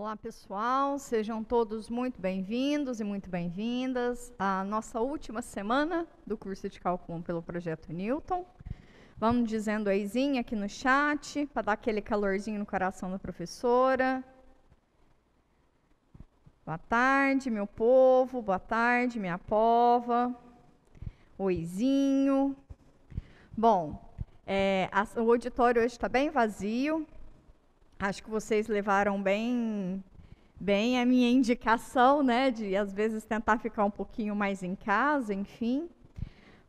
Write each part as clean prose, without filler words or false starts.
Olá, pessoal, sejam todos muito bem-vindos e muito bem-vindas à nossa última semana do curso de Cálculo 1 pelo Projeto Newton. Vamos dizendo oizinho aqui no chat, para dar aquele calorzinho no coração da professora. Boa tarde, meu povo, boa tarde, minha pova. Oizinho. Bom, o auditório hoje está bem vazio. Acho que vocês levaram bem a minha indicação, né, de às vezes tentar ficar um pouquinho mais em casa, enfim.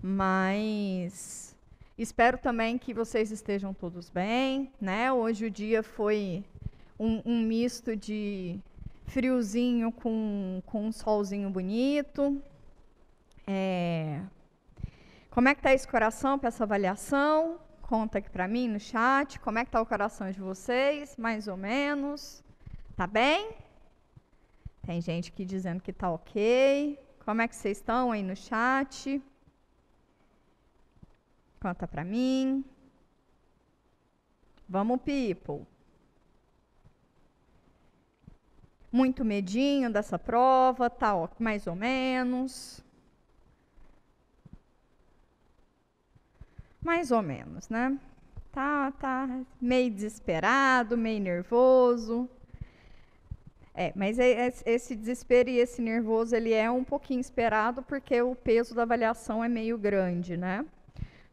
Mas espero também que vocês estejam todos bem, né? Hoje o dia foi um misto de friozinho com um solzinho bonito. Como é que está esse coração para essa avaliação? Conta aqui para mim no chat, como é que está o coração de vocês, mais ou menos. Tá bem? Tem gente aqui dizendo que tá ok. Como é que vocês estão aí no chat? Conta para mim. Vamos, people. Muito medinho dessa prova, tá ó, mais ou menos. Mais ou menos, né? Tá meio desesperado, meio nervoso. Mas esse desespero e esse nervoso, ele é um pouquinho esperado porque o peso da avaliação é meio grande, né?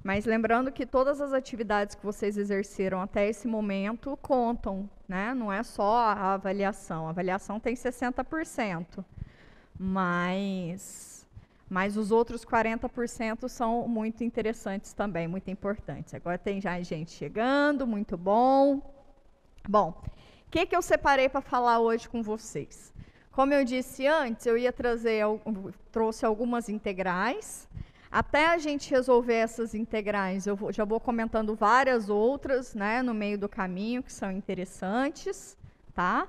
Mas lembrando que todas as atividades que vocês exerceram até esse momento contam, né? Não é só a avaliação. A avaliação tem 60%, mas os outros 40% são muito interessantes também, muito importantes. Agora tem já gente chegando, muito bom. Bom, o que eu separei para falar hoje com vocês? Como eu disse antes, eu ia trouxe algumas integrais. Até a gente resolver essas integrais, já vou comentando várias outras, né, no meio do caminho, que são interessantes, tá?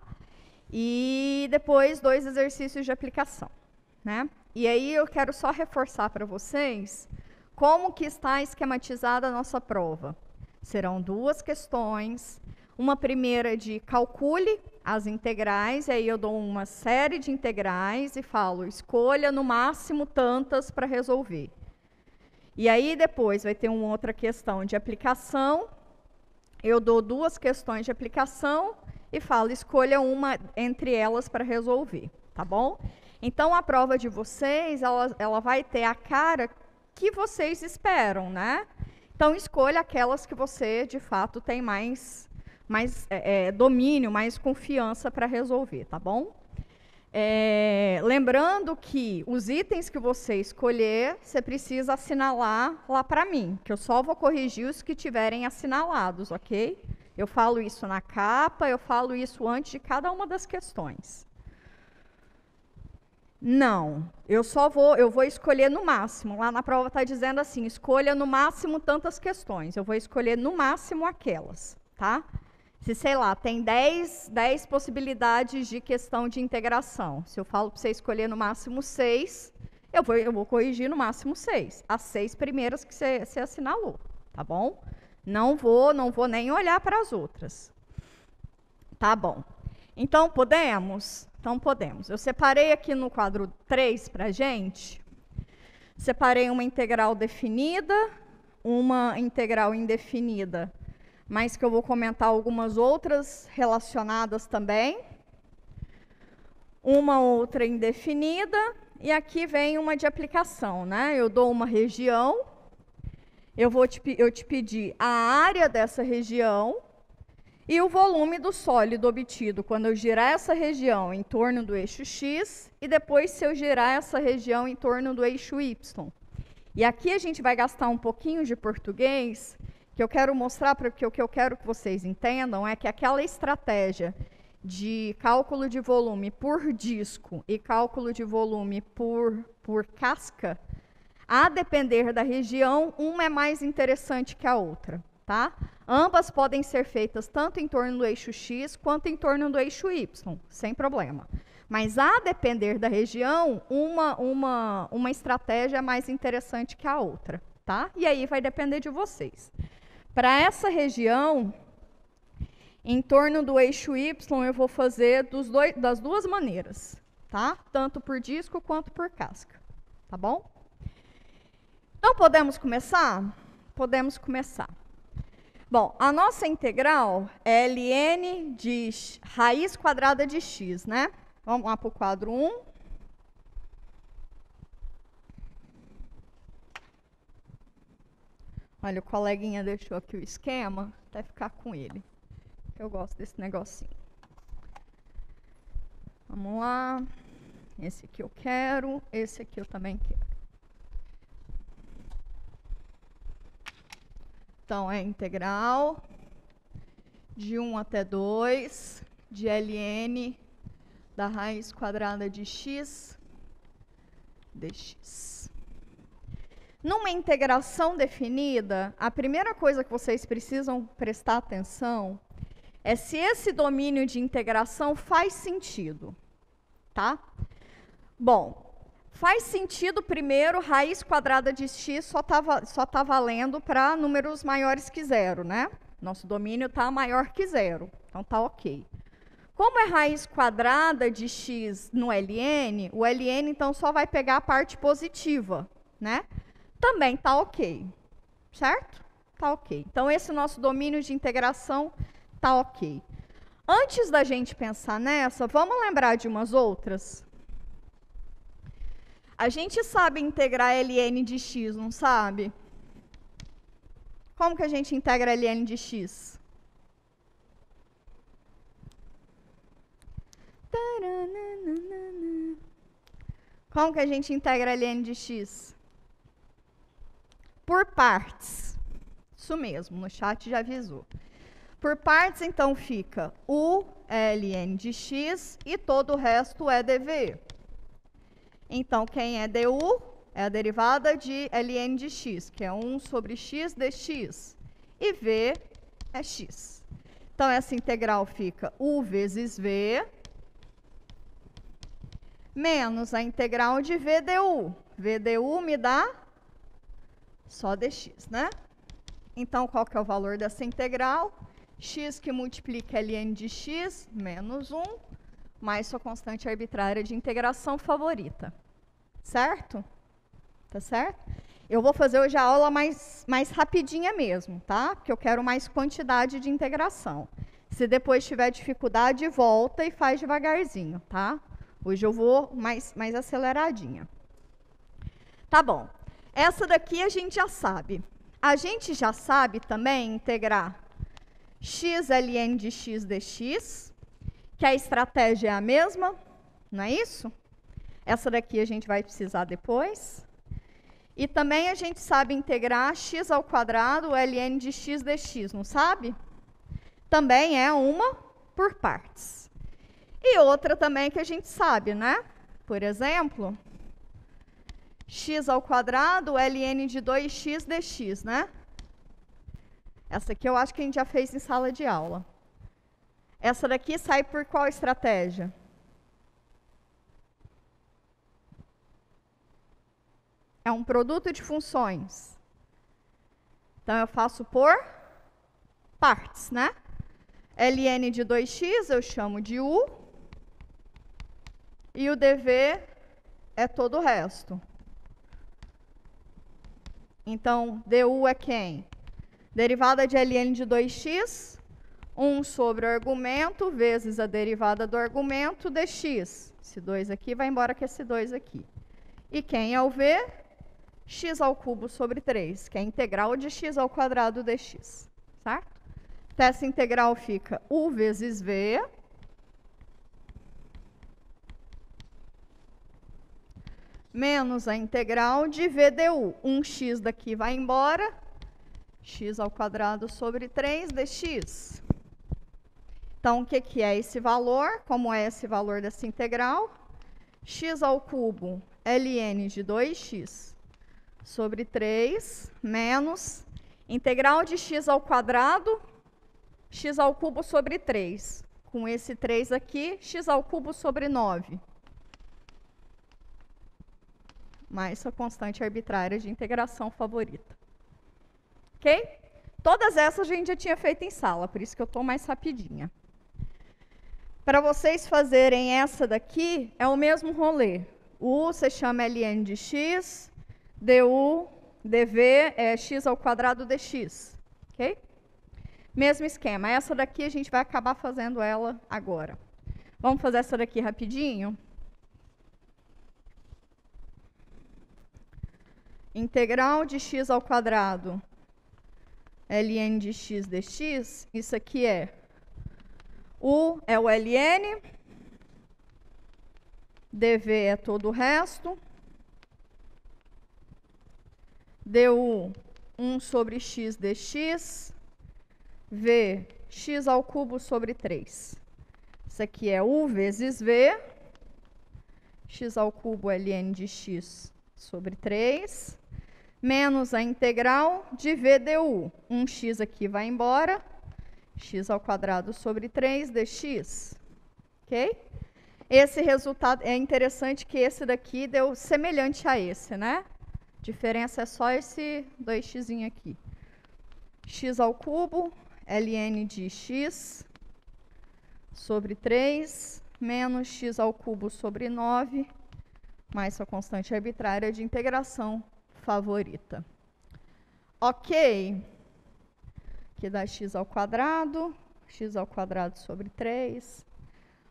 E depois 2 exercícios de aplicação, né? E aí eu quero só reforçar para vocês como que está esquematizada a nossa prova. Serão 2 questões, uma primeira de calcule as integrais, e aí eu dou uma série de integrais e falo, escolha no máximo tantas para resolver. E aí depois vai ter uma outra questão de aplicação, eu dou 2 questões de aplicação e falo, escolha uma entre elas para resolver, tá bom? Então, a prova de vocês, ela vai ter a cara que vocês esperam, né? Então, escolha aquelas que você, de fato, tem mais domínio, mais confiança para resolver, tá bom? Lembrando que os itens que você escolher, você precisa assinalar lá para mim, que eu só vou corrigir os que tiverem assinalados, ok? Eu falo isso na capa, eu falo isso antes de cada uma das questões. Não, eu vou escolher no máximo. Lá na prova está dizendo assim, escolha no máximo tantas questões. Eu vou escolher no máximo aquelas, tá? Se, sei lá, tem 10 possibilidades de questão de integração. Se eu falo para você escolher no máximo 6, eu vou corrigir no máximo 6. As 6 primeiras que você assinalou, tá bom? Não vou nem olhar para as outras. Tá bom. Então, podemos? Então, podemos. Eu separei aqui no quadro 3 para a gente. Separei uma integral definida, uma integral indefinida, mas que eu vou comentar algumas outras relacionadas também. Uma outra indefinida, e aqui vem uma de aplicação, né? Eu dou uma região, eu te pedir a área dessa região, e o volume do sólido obtido quando eu girar essa região em torno do eixo X e depois se eu girar essa região em torno do eixo Y. E aqui a gente vai gastar um pouquinho de português, que eu quero mostrar, porque o que eu quero que vocês entendam é que aquela estratégia de cálculo de volume por disco e cálculo de volume por casca, a depender da região, uma é mais interessante que a outra, tá? Ambas podem ser feitas tanto em torno do eixo X quanto em torno do eixo Y, sem problema. Mas a depender da região, uma estratégia é mais interessante que a outra, tá? E aí vai depender de vocês. Para essa região, Em torno do eixo Y, eu vou fazer das duas maneiras, tá? Tanto por disco quanto por casca, tá bom? Então, podemos começar? Podemos começar. Bom, a nossa integral é ln de raiz quadrada de x, né? Vamos lá para o quadro 1. Olha, o coleguinha deixou aqui o esquema, até ficar com ele. Eu gosto desse negocinho. Vamos lá. Esse aqui eu quero, esse aqui eu também quero. Então, é integral de 1 até 2 de ln da raiz quadrada de x dx. Numa integração definida, a primeira coisa que vocês precisam prestar atenção é se esse domínio de integração faz sentido, tá? Bom, faz sentido primeiro, raiz quadrada de x só tá valendo para números maiores que zero, né? Nosso domínio está maior que zero, então tá ok. Como é raiz quadrada de x no ln, o ln então só vai pegar a parte positiva, né? Também tá ok, certo? Tá ok. Então esse nosso domínio de integração tá ok. Antes da gente pensar nessa, vamos lembrar de umas outras? A gente sabe integrar ln de x, não sabe? Como que a gente integra ln de x? Como que a gente integra ln de x? Por partes. Isso mesmo, no chat já avisou. Por partes, então, fica o ln de x e todo o resto é dv. Então, quem é du é a derivada de ln de x, que é 1 sobre x dx. E v é x. Então, essa integral fica u vezes v menos a integral de v du. V du me dá só dx, né? Então, qual que é o valor dessa integral? X que multiplica ln de x menos 1, mais sua constante arbitrária de integração favorita. Certo? Tá certo? Eu vou fazer hoje a aula mais rapidinha mesmo, tá? Porque eu quero mais quantidade de integração. Se depois tiver dificuldade, volta e faz devagarzinho, tá? Hoje eu vou mais aceleradinha. Tá bom. Essa daqui a gente já sabe. A gente já sabe também integrar x ln de x dx, que a estratégia é a mesma, não é isso? Essa daqui a gente vai precisar depois. E também a gente sabe integrar x ao quadrado ln de x dx, não sabe? Também é uma por partes. E outra também que a gente sabe, né? Por exemplo, x ao quadrado ln de 2x dx, né? Essa aqui eu acho que a gente já fez em sala de aula. Essa daqui sai por qual estratégia? É um produto de funções. Então, eu faço por partes, né? ln de 2x eu chamo de u. E o dv é todo o resto. Então, du é quem? Derivada de ln de 2x, 1 sobre o argumento, vezes a derivada do argumento, dx. Esse 2 aqui vai embora com esse 2 aqui. E quem é o v? X ao cubo sobre 3, que é a integral de x ao quadrado dx. Certo? Então, essa integral fica u vezes v menos a integral de v du. 1x daqui vai embora, x ao quadrado sobre 3 dx. Então, o que é esse valor? Como é esse valor dessa integral? X ao cubo ln de 2x sobre 3 menos integral de x ao quadrado, x ao cubo sobre 3. Com esse 3 aqui, x ao cubo sobre 9. Mais a constante arbitrária de integração favorita. Ok? Todas essas a gente já tinha feito em sala, por isso que eu estou mais rapidinha. Para vocês fazerem essa daqui, é o mesmo rolê. U você chama ln de x, du, dv é x ao quadrado dx. Ok? Mesmo esquema. Essa daqui a gente vai acabar fazendo ela agora. Vamos fazer essa daqui rapidinho? Integral de x ao quadrado ln de x dx, isso aqui é U é o ln, dv é todo o resto, du 1 sobre x dx, v x ao cubo sobre 3. Isso aqui é U vezes v, x ao cubo ln de x sobre 3, menos a integral de v du. 1x aqui vai embora, x ao quadrado sobre 3 dx. Ok? Esse resultado, é interessante que esse daqui deu semelhante a esse, né? Diferença é só esse 2x aqui. X ao cubo, ln de x sobre 3, menos x ao cubo sobre 9, mais sua constante arbitrária de integração favorita. Ok. Aqui dá x ao quadrado sobre 3.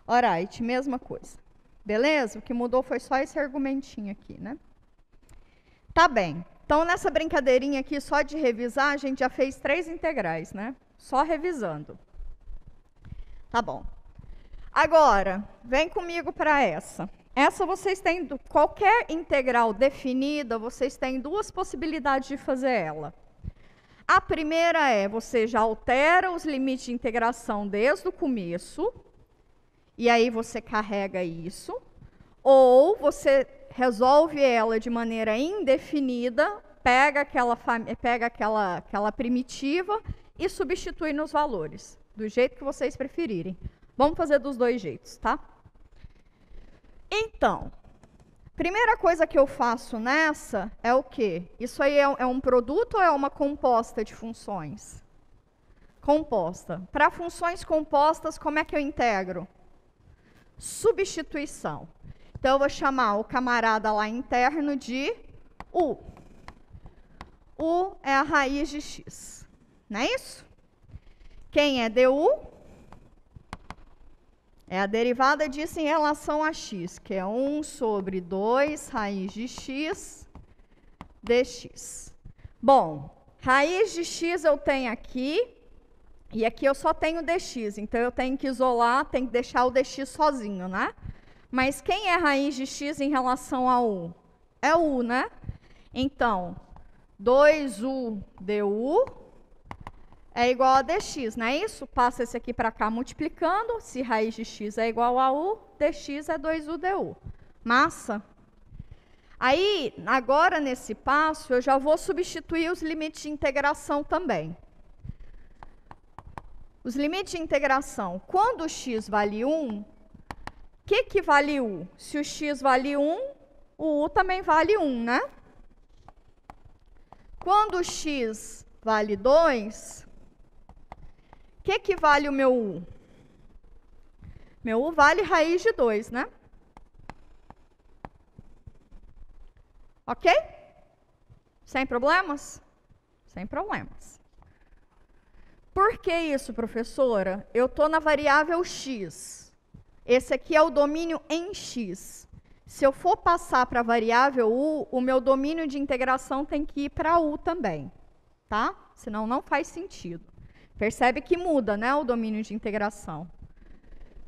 Alright, mesma coisa. Beleza? O que mudou foi só esse argumentinho aqui, né? Tá bem. Então, nessa brincadeirinha aqui, só de revisar, a gente já fez 3 integrais, né? Só revisando. Tá bom. Agora, vem comigo para essa. Essa vocês têm, qualquer integral definida, vocês têm duas possibilidades de fazer ela. A primeira é, você já altera os limites de integração desde o começo, e aí você carrega isso, ou você resolve ela de maneira indefinida, pega aquela primitiva e substitui nos valores, do jeito que vocês preferirem. Vamos fazer dos dois jeitos, tá? Então, primeira coisa que eu faço nessa é o quê? Isso aí é um produto ou é uma composta de funções? Composta. Para funções compostas, como é que eu integro? Substituição. Então, eu vou chamar o camarada lá interno de U. U é a raiz de x. Não é isso? Quem é du? É a derivada disso em relação a x, que é 1 sobre 2 raiz de x dx. Bom, raiz de x eu tenho aqui, e aqui eu só tenho dx, então eu tenho que isolar, tenho que deixar o dx sozinho, né? Mas quem é raiz de x em relação a u? É u, né? Então, 2u du é igual a dx, não é isso? Passa esse aqui para cá multiplicando. Se raiz de x é igual a u, dx é 2u du. Massa? Aí, agora nesse passo, eu já vou substituir os limites de integração também. Os limites de integração, quando o x vale 1, o que vale u? Se o x vale 1, o u também vale 1, né? Quando o x vale 2, o que vale o meu u? Meu u vale raiz de 2, né? Ok? Sem problemas? Sem problemas. Por que isso, professora? Eu estou na variável x. Esse aqui é o domínio em x. Se eu for passar para a variável u, o meu domínio de integração tem que ir para u também. Tá? Senão não faz sentido. Percebe que muda, né, o domínio de integração.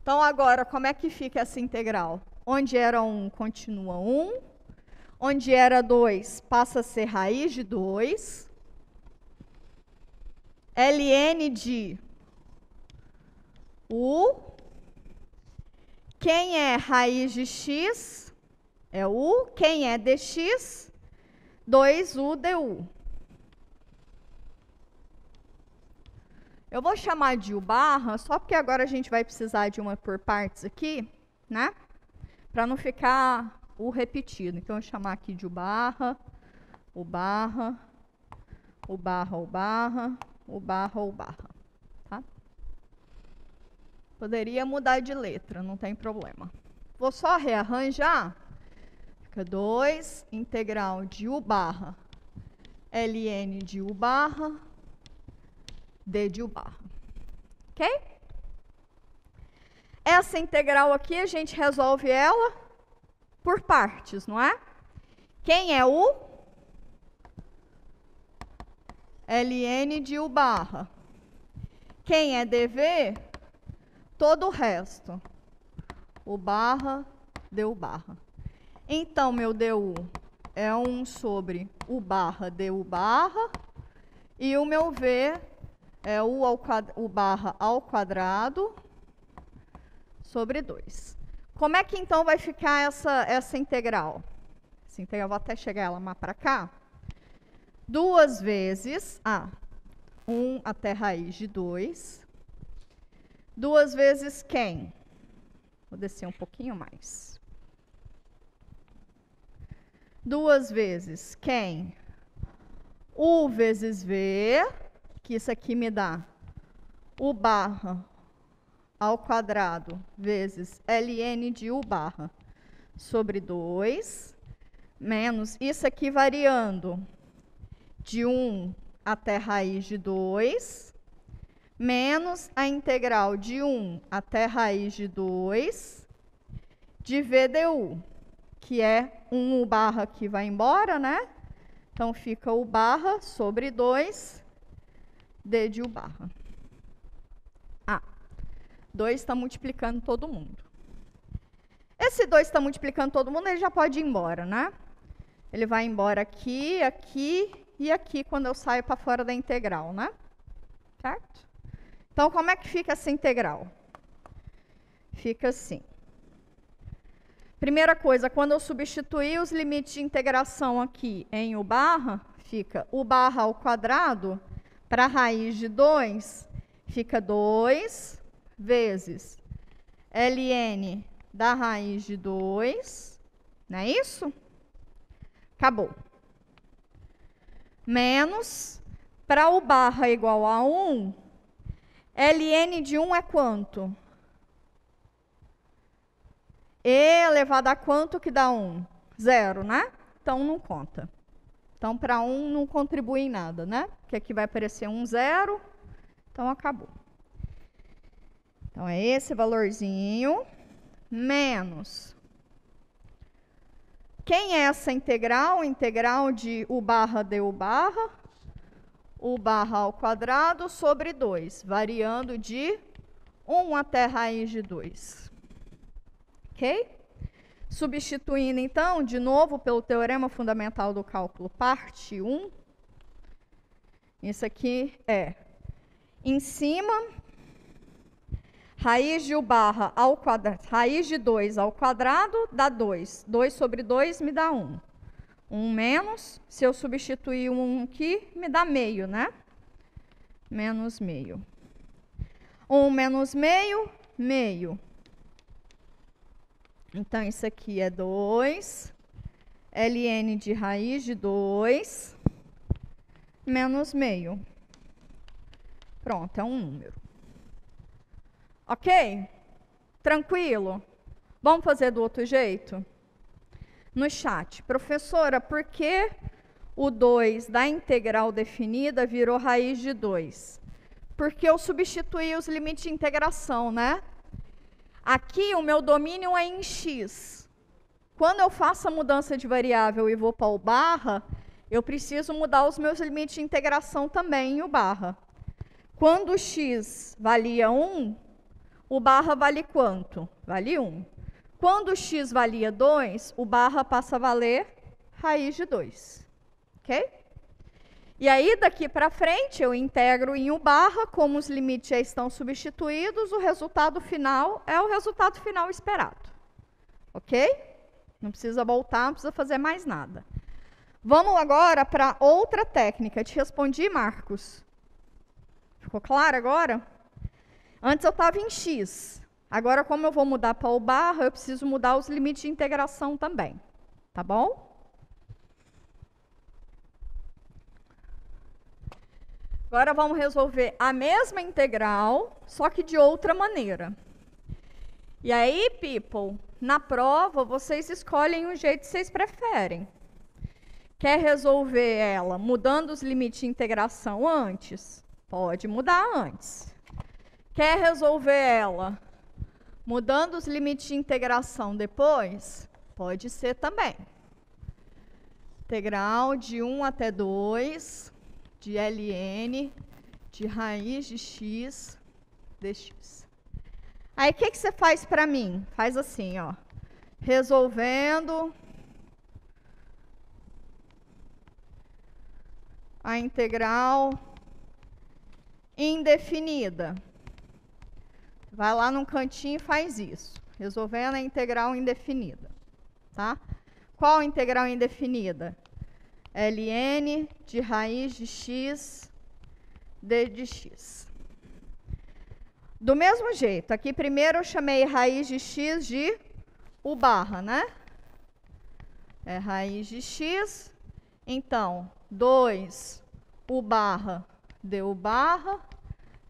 Então, agora, como é que fica essa integral? Onde era 1, continua 1. Onde era 2, passa a ser raiz de 2. ln de u. Quem é raiz de x? É u. Quem é dx? 2u du. Eu vou chamar de u barra, só porque agora a gente vai precisar de uma por partes aqui, né? Para não ficar o repetido. Então, eu vou chamar aqui de u barra, u barra, u barra, u barra, o barra ou barra, tá? Poderia mudar de letra, não tem problema. Vou só rearranjar. Fica 2 integral de u barra ln de u barra d de u barra. Ok? Essa integral aqui, a gente resolve ela por partes, não é? Quem é u? Ln de u barra. Quem é dv? Todo o resto. U barra, du barra. Então, meu du é 1 sobre u barra du barra. E o meu v é u barra ao quadrado sobre 2. Como é que então vai ficar essa integral? Essa integral, vou até chegar ela mais para cá. 2 vezes 1 até raiz de 2. 2 vezes quem? Vou descer um pouquinho mais. 2 vezes quem? U vezes V, que isso aqui me dá U barra ao quadrado vezes ln de U barra sobre 2, menos isso aqui variando de 1 até raiz de 2, menos a integral de 1 até raiz de 2 de V du, que é 1 U barra que vai embora, né? Então, fica U barra sobre 2 D de U barra. 2 está multiplicando todo mundo. Esse 2 está multiplicando todo mundo, ele já pode ir embora, né? Ele vai embora aqui, aqui e aqui, quando eu saio para fora da integral, né? Certo? Então, como é que fica essa integral? Fica assim. Primeira coisa, quando eu substituir os limites de integração aqui em U barra, fica U barra ao quadrado para a raiz de 2, fica 2 vezes ln da raiz de 2, não é isso? Acabou. Menos, para U barra igual a 1, ln de 1 é quanto? E elevado a quanto que dá 1? 0, né? Então, não conta. Então, para 1 não contribui em nada, né? Porque aqui vai aparecer 1, 0. Então, acabou. Então, é esse valorzinho, menos. Quem é essa integral? Integral de U barra du barra, U barra ao quadrado sobre 2, variando de 1 até raiz de 2. Ok? Substituindo, então, de novo, pelo Teorema Fundamental do Cálculo, parte 1. Isso aqui é, em cima, raiz de U barra ao quadrado, raiz de 2 ao quadrado dá 2. 2 sobre 2 me dá 1. 1 menos, se eu substituir 1 aqui, me dá meio, né? Menos meio. 1 menos meio, meio. Então, isso aqui é 2, ln de raiz de 2, menos meio. Pronto, é um número. Ok? Tranquilo? Vamos fazer do outro jeito? No chat. Professora, por que o 2 da integral definida virou raiz de 2? Porque eu substituí os limites de integração, né? Aqui o meu domínio é em x. Quando eu faço a mudança de variável e vou para o barra, eu preciso mudar os meus limites de integração também em o barra. Quando o x valia 1, o barra vale quanto? Vale 1. Quando o x valia 2, o barra passa a valer raiz de 2. Ok? E aí, daqui para frente, eu integro em U barra, como os limites já estão substituídos, o resultado final é o resultado final esperado. Ok? Não precisa voltar, não precisa fazer mais nada. Vamos agora para outra técnica. Te respondi, Marcos? Ficou claro agora? Antes eu estava em x. Agora, como eu vou mudar para U barra, eu preciso mudar os limites de integração também. Tá bom? Agora vamos resolver a mesma integral, só que de outra maneira. E aí, people, na prova, vocês escolhem o jeito que vocês preferem. Quer resolver ela mudando os limites de integração antes? Pode mudar antes. Quer resolver ela mudando os limites de integração depois? Pode ser também. Integral de 1 até 2 de ln de raiz de x dx. Aí, o que você faz para mim? Faz assim, ó. Resolvendo a integral indefinida. Vai lá num cantinho e faz isso. Resolvendo a integral indefinida. Tá? Qual integral indefinida? ln de raiz de x d de x. Do mesmo jeito, aqui primeiro eu chamei raiz de x de u barra, né? É raiz de x, então 2 u barra du barra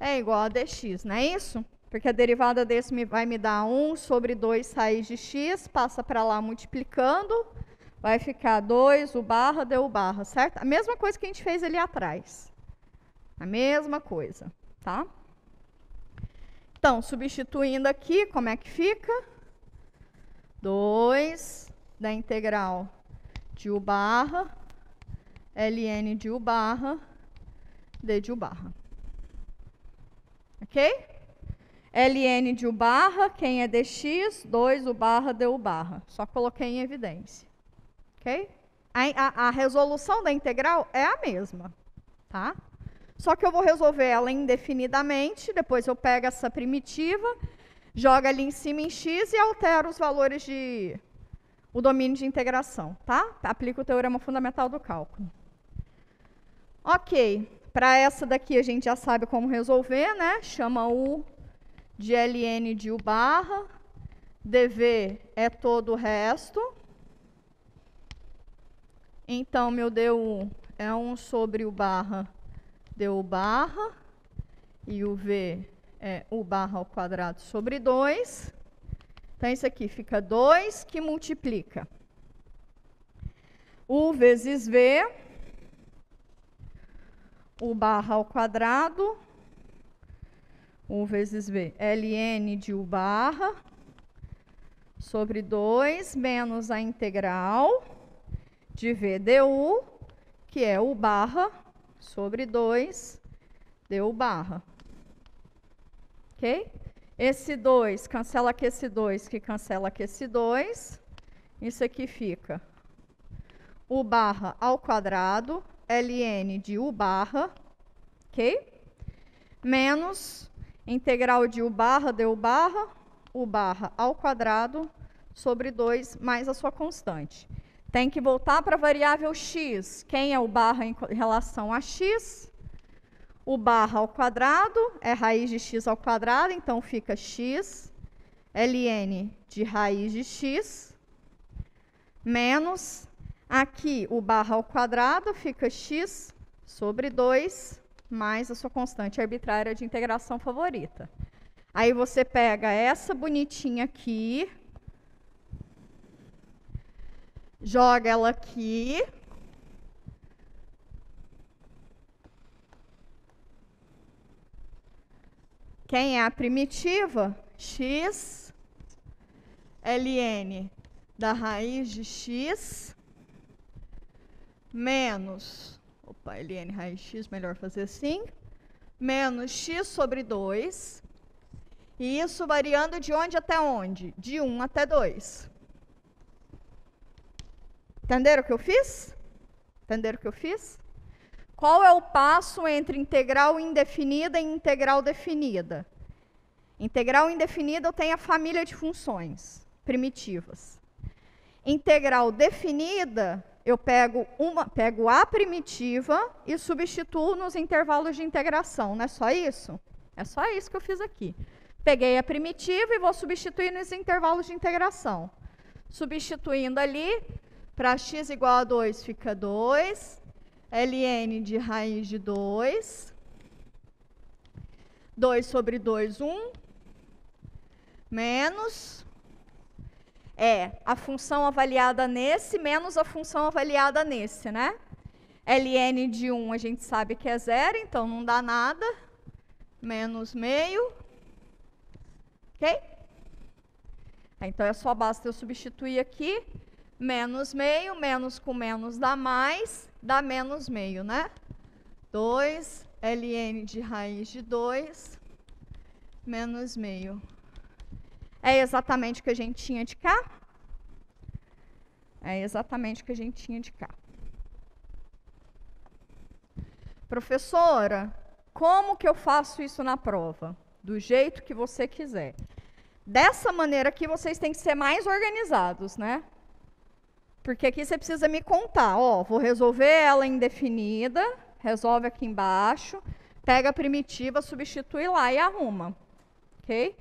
é igual a dx, não é isso? Porque a derivada desse vai me dar 1 sobre 2 raiz de x, passa para lá multiplicando, vai ficar 2 u barra du barra, certo? A mesma coisa que a gente fez ali atrás. A mesma coisa, tá? Então, substituindo aqui, como é que fica? 2 da integral de u barra, ln de u barra, d de u barra. Ok? ln de u barra, quem é dx? 2 u barra du barra. Só coloquei em evidência. Ok? A resolução da integral é a mesma, tá? Só que eu vou resolver ela indefinidamente, depois eu pego essa primitiva, jogo ali em cima em x e altero os valores o domínio de integração, tá? Aplico o teorema fundamental do cálculo. Ok, para essa daqui a gente já sabe como resolver, né? Chama u de ln de u barra, dv é todo o resto. Então, meu du é 1 sobre u barra du barra, e o v é u barra ao quadrado sobre 2. Então, isso aqui fica 2 que multiplica u vezes v, u barra ao quadrado, u vezes v, ln de u barra, sobre 2, menos a integral de v du, que é u barra sobre 2 du barra. Ok? Esse 2 cancela com esse 2, que cancela com esse 2. Isso aqui fica u barra ao quadrado, ln de u barra, ok? Menos integral de u barra du barra, u barra ao quadrado, sobre 2, mais a sua constante. Tem que voltar para a variável x. Quem é o barra em relação a x? O barra ao quadrado é raiz de x ao quadrado, então fica x, ln de raiz de x, menos, aqui o barra ao quadrado fica x sobre 2, mais a sua constante arbitrária de integração favorita. Aí você pega essa bonitinha aqui, joga ela aqui. Quem é a primitiva? X, ln da raiz de x, menos, ln raiz de x, melhor fazer assim, menos x sobre 2, e isso variando de onde até onde? De 1 até 2. Entenderam o que eu fiz? Entenderam o que eu fiz? Qual é o passo entre integral indefinida e integral definida? Integral indefinida eu tenho a família de funções primitivas. Integral definida, eu pego a primitiva e substituo nos intervalos de integração. Não é só isso? É só isso que eu fiz aqui. Peguei a primitiva e vou substituir nos intervalos de integração. Substituindo ali, para x igual a 2 fica 2, ln de raiz de 2, 2 sobre 2, 1. Menos a função avaliada nesse, menos a função avaliada nesse, né? ln de 1 a gente sabe que é 0, então não dá nada. Menos meio. Ok? Então, só basta eu substituir aqui. Menos meio, menos com menos dá mais, dá menos meio, né? 2 ln de raiz de 2 menos meio. É exatamente o que a gente tinha de cá? É exatamente o que a gente tinha de cá. Professora, como que eu faço isso na prova? Do jeito que você quiser. Dessa maneira aqui, vocês têm que ser mais organizados, né? Porque aqui você precisa me contar. Ó, vou resolver ela indefinida, resolve aqui embaixo, pega a primitiva, substitui lá e arruma. Ok?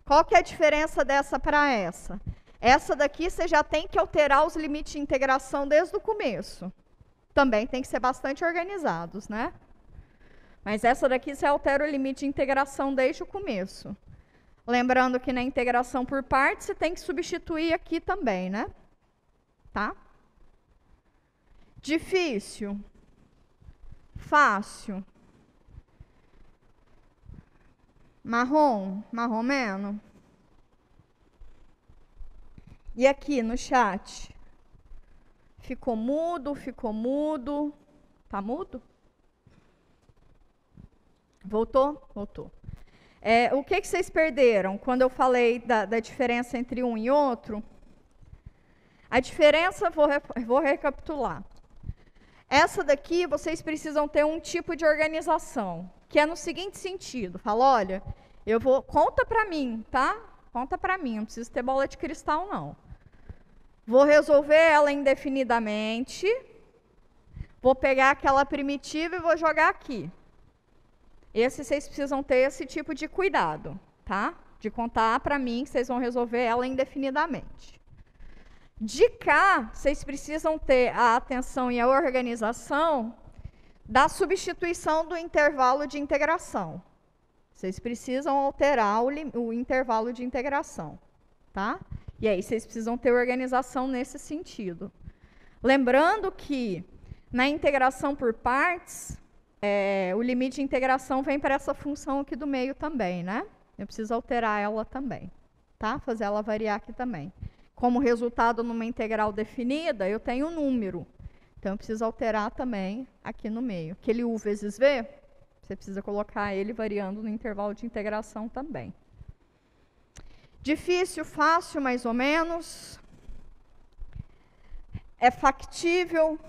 Qual que é a diferença dessa para essa? Essa daqui você já tem que alterar os limites de integração desde o começo. Também tem que ser bastante organizados, né? Mas essa daqui você altera o limite de integração desde o começo. Lembrando que na integração por partes você tem que substituir aqui também, né? Tá? Difícil. Fácil. Marrom. Marromeno. E aqui no chat? Ficou mudo, ficou mudo. Tá mudo? Voltou? Voltou. O que vocês perderam quando eu falei da diferença entre um e outro? A diferença, vou recapitular. Essa daqui, vocês precisam ter um tipo de organização, que é no seguinte sentido. Fala, olha, conta para mim, tá? Conta para mim, não precisa ter bola de cristal, não. Vou resolver ela indefinidamente. Vou pegar aquela primitiva e vou jogar aqui. Vocês precisam ter esse tipo de cuidado, tá? De contar para mim que vocês vão resolver ela indefinidamente. De cá, vocês precisam ter a atenção e a organização da substituição do intervalo de integração. Vocês precisam alterar o intervalo de integração, tá? E aí vocês precisam ter organização nesse sentido. Lembrando que na integração por partes, o limite de integração vem para essa função aqui do meio também, né? Eu preciso alterar ela também, tá? Fazer ela variar aqui também. Como resultado numa integral definida, eu tenho um número. Então, eu preciso alterar também aqui no meio. Aquele U vezes V, você precisa colocar ele variando no intervalo de integração também. Difícil, fácil, mais ou menos. É factível?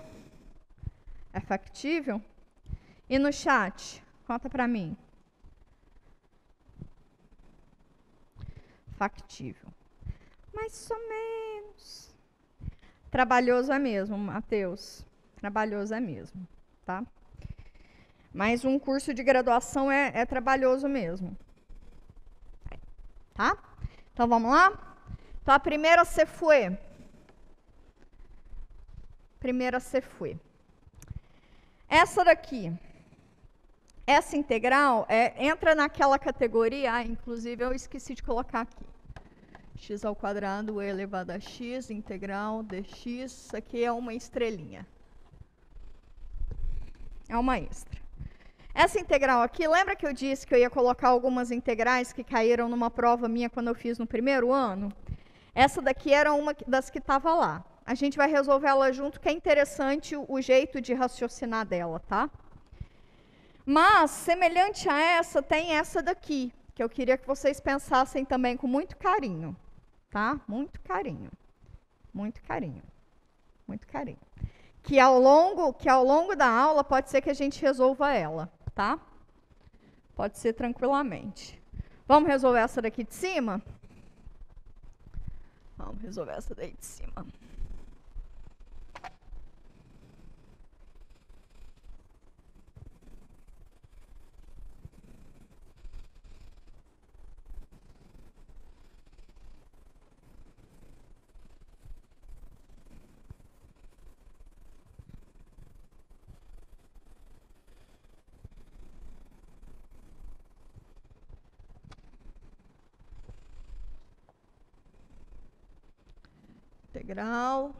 É factível? E no chat, conta para mim. Factível. Mais ou menos. Trabalhoso é mesmo, Matheus. Trabalhoso é mesmo, tá? Mas um curso de graduação é trabalhoso mesmo. Tá? Então, vamos lá? Então, a primeira se foi. Primeira se foi. Essa daqui. Essa integral entra naquela categoria, inclusive eu esqueci de colocar aqui. X ao quadrado elevado a x, integral dx, isso aqui é uma estrelinha. É uma extra. Essa integral aqui, lembra que eu disse que eu ia colocar algumas integrais que caíram numa prova minha quando eu fiz no primeiro ano? Essa daqui era uma das que estava lá. A gente vai resolver ela junto, que é interessante o jeito de raciocinar dela, tá? Mas, semelhante a essa, tem essa daqui, que eu queria que vocês pensassem também com muito carinho. Tá? Muito carinho. Muito carinho. Muito carinho. Que ao longo da aula pode ser que a gente resolva ela, tá? Pode ser tranquilamente. Vamos resolver essa daqui de cima? Vamos resolver essa daí de cima. integral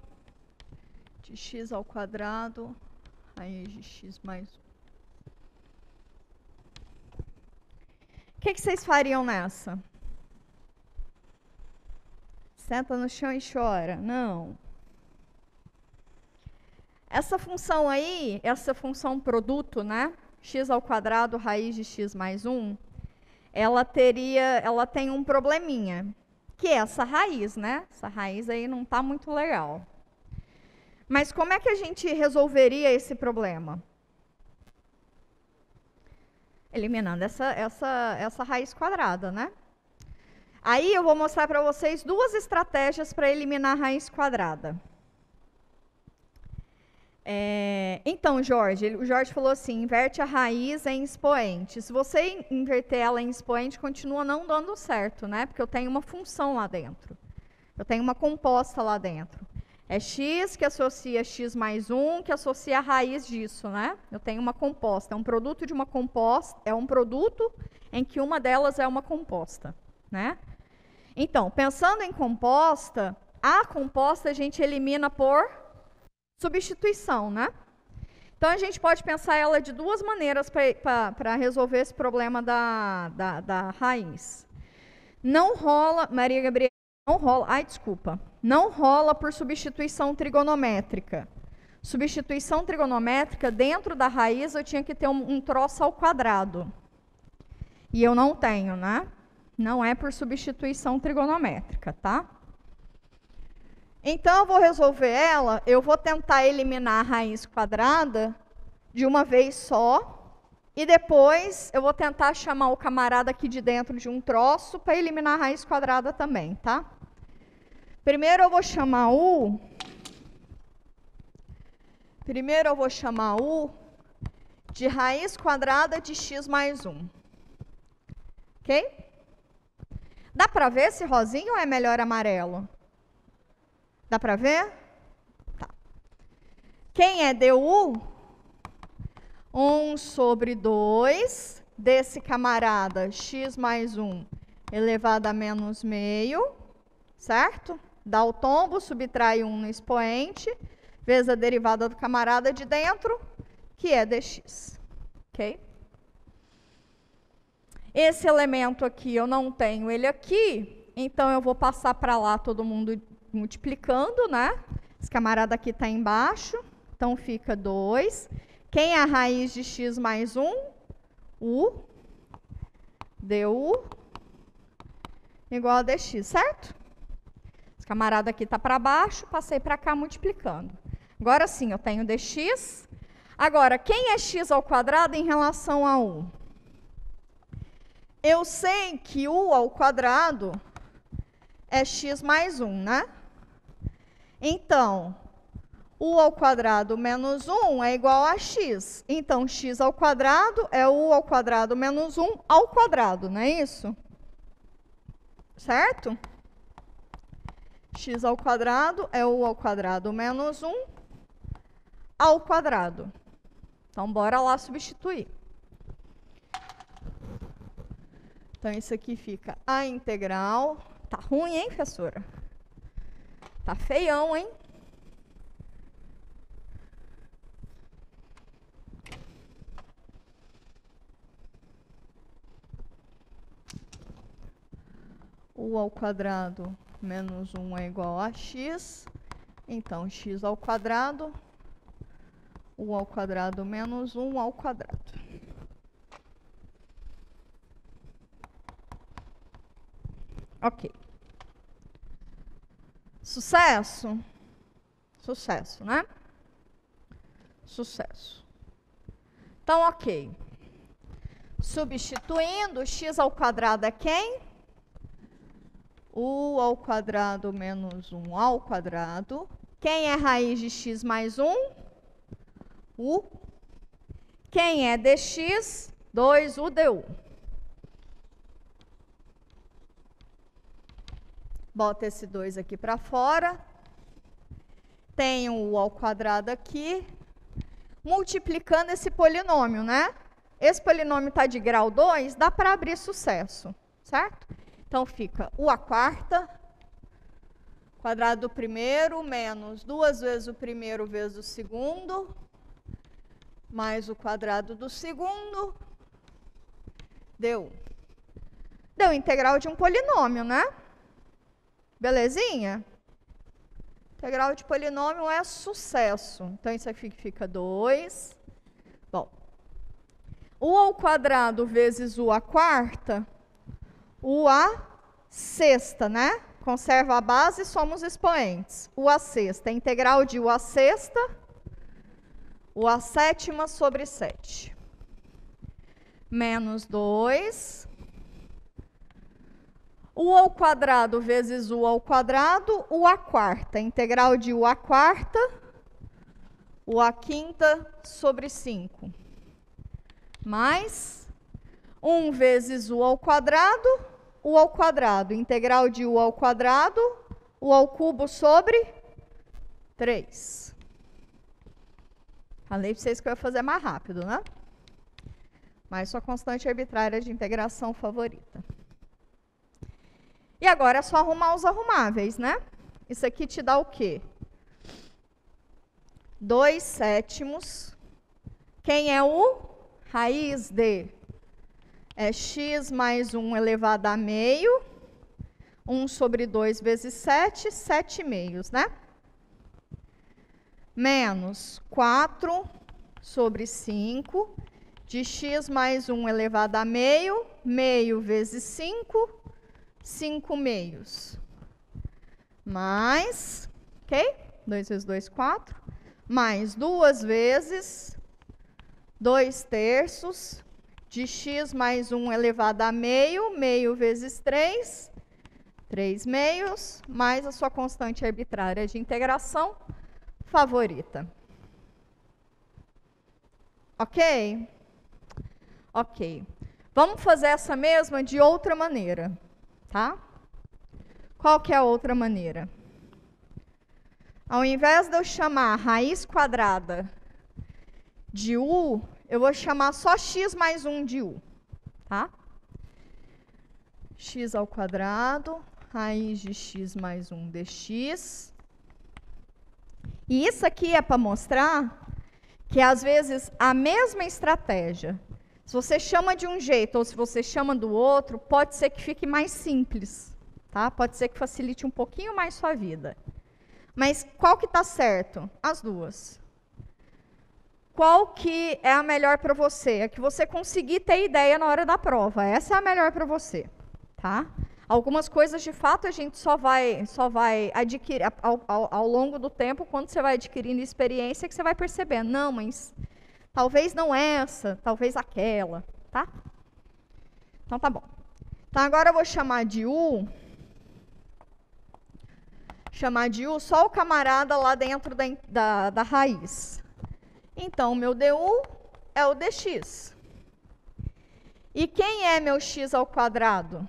de x ao quadrado, raiz de x mais 1. O que vocês fariam nessa? Senta no chão e chora? Não. Essa função aí, essa função produto, né? X ao quadrado, raiz de x mais 1, ela tem um probleminha, que é essa raiz, né? Essa raiz aí não está muito legal. Mas como é que a gente resolveria esse problema? Eliminando essa raiz quadrada, né? Aí eu vou mostrar para vocês duas estratégias para eliminar a raiz quadrada. Então, o Jorge falou assim, inverte a raiz em expoente. Se você inverter ela em expoente, continua não dando certo, né? Porque eu tenho uma função lá dentro. Eu tenho uma composta lá dentro. É x que associa x mais 1, que associa a raiz disso, né? Eu tenho uma composta, é um produto de uma composta, é um produto em que uma delas é uma composta, né? Então, pensando em composta, a composta a gente elimina por substituição, né? Então, a gente pode pensar ela de duas maneiras para resolver esse problema da raiz. Não rola, Maria Gabriela, não rola por substituição trigonométrica. Substituição trigonométrica, dentro da raiz, eu tinha que ter um troço ao quadrado. E eu não tenho, né? Não é por substituição trigonométrica, tá? Então, eu vou resolver ela, eu vou tentar eliminar a raiz quadrada de uma vez só, e depois eu vou tentar chamar o camarada aqui de dentro de um troço para eliminar a raiz quadrada também, tá? Primeiro eu vou chamar U de raiz quadrada de x mais 1. Ok? Dá para ver esse rosinho ou é melhor amarelo? Dá para ver? Tá. Quem é du? 1 sobre 2 desse camarada x mais 1 elevado a menos meio, certo? Dá o tombo, subtrai 1 no expoente, vezes a derivada do camarada de dentro, que é dx. Ok? Esse elemento aqui, eu não tenho ele aqui, então eu vou passar para lá todo mundo multiplicando, né? Esse camarada aqui está embaixo, então fica 2. Quem é a raiz de x mais 1? U, du, igual a dx, certo? Esse camarada aqui está para baixo, passei para cá multiplicando. Agora sim, eu tenho dx. Agora, quem é x ao quadrado em relação a u? Eu sei que u ao quadrado é x mais 1, né? Então, u ao quadrado menos 1 é igual a x. Então, x ao quadrado é u ao quadrado menos 1 ao quadrado, não é isso? Certo? X ao quadrado é u ao quadrado menos 1 ao quadrado. Então, bora lá substituir. Então, isso aqui fica a integral. Tá ruim, hein, professora? Tá feião, hein? U ao quadrado menos 1 é igual a x. Então, x ao quadrado, u ao quadrado menos 1 ao quadrado. Ok. Sucesso? Sucesso, né? Sucesso. Então, ok. Substituindo, x ao quadrado é quem? U ao quadrado menos 1 ao quadrado. Quem é raiz de x mais 1? U. Quem é dx? 2u du. Bota esse 2 aqui para fora. Tem o u ao quadrado aqui. Multiplicando esse polinômio, né? Esse polinômio está de grau 2, dá para abrir sucesso, certo? Então, fica u à quarta Quadrado do primeiro menos 2 vezes o primeiro vezes o segundo, mais o quadrado do segundo, deu. Deu integral de um polinômio, né? Belezinha? Integral de polinômio é sucesso. Então, isso aqui fica 2. Bom, u ao quadrado vezes u à quarta, u à sexta, né? Conserva a base, somos expoentes. U à sexta, integral de u à sexta, u à sétima sobre 7. Menos 2. U ao quadrado vezes u ao quadrado, u à quarta. Integral de u à quarta, u à quinta sobre 5. Mais 1 vezes u ao quadrado, u ao quadrado. Integral de u ao quadrado, u ao cubo sobre 3. Falei para vocês que eu ia fazer mais rápido, né? Mas sua constante arbitrária de integração favorita. E agora é só arrumar os arrumáveis, né? Isso aqui te dá o quê? 2 sétimos. Quem é o raiz de? É x mais 1 elevado a meio. 1 sobre 2 vezes 7, 7 meios, né? Menos 4 sobre 5 de x mais 1 elevado a meio. Meio vezes 5. 5 meios. Mais, ok? 2 vezes 2, 4. Mais 2 vezes 2 terços de x mais 1 elevado a meio. Meio vezes 3. 3 meios. Mais a sua constante arbitrária de integração favorita. Ok? Ok. Vamos fazer essa mesma de outra maneira. Tá? Qual que é a outra maneira? Ao invés de eu chamar a raiz quadrada de u, eu vou chamar só x mais 1 de u. Tá? X ao quadrado, raiz de x mais 1 dx. E isso aqui é para mostrar que, às vezes, a mesma estratégia, se você chama de um jeito ou se você chama do outro, pode ser que fique mais simples, tá? Pode ser que facilite um pouquinho mais sua vida. Mas qual que está certo? As duas. Qual que é a melhor para você? É que você conseguir ter ideia na hora da prova. Essa é a melhor para você, tá? Algumas coisas, de fato, a gente só vai adquirir ao longo do tempo, quando você vai adquirindo experiência, que você vai percebendo. Não, mas talvez não essa, talvez aquela, tá? Então, tá bom. Então, agora eu vou chamar de U. Chamar de U só o camarada lá dentro da raiz. Então, meu DU é o dx. E quem é meu x ao quadrado?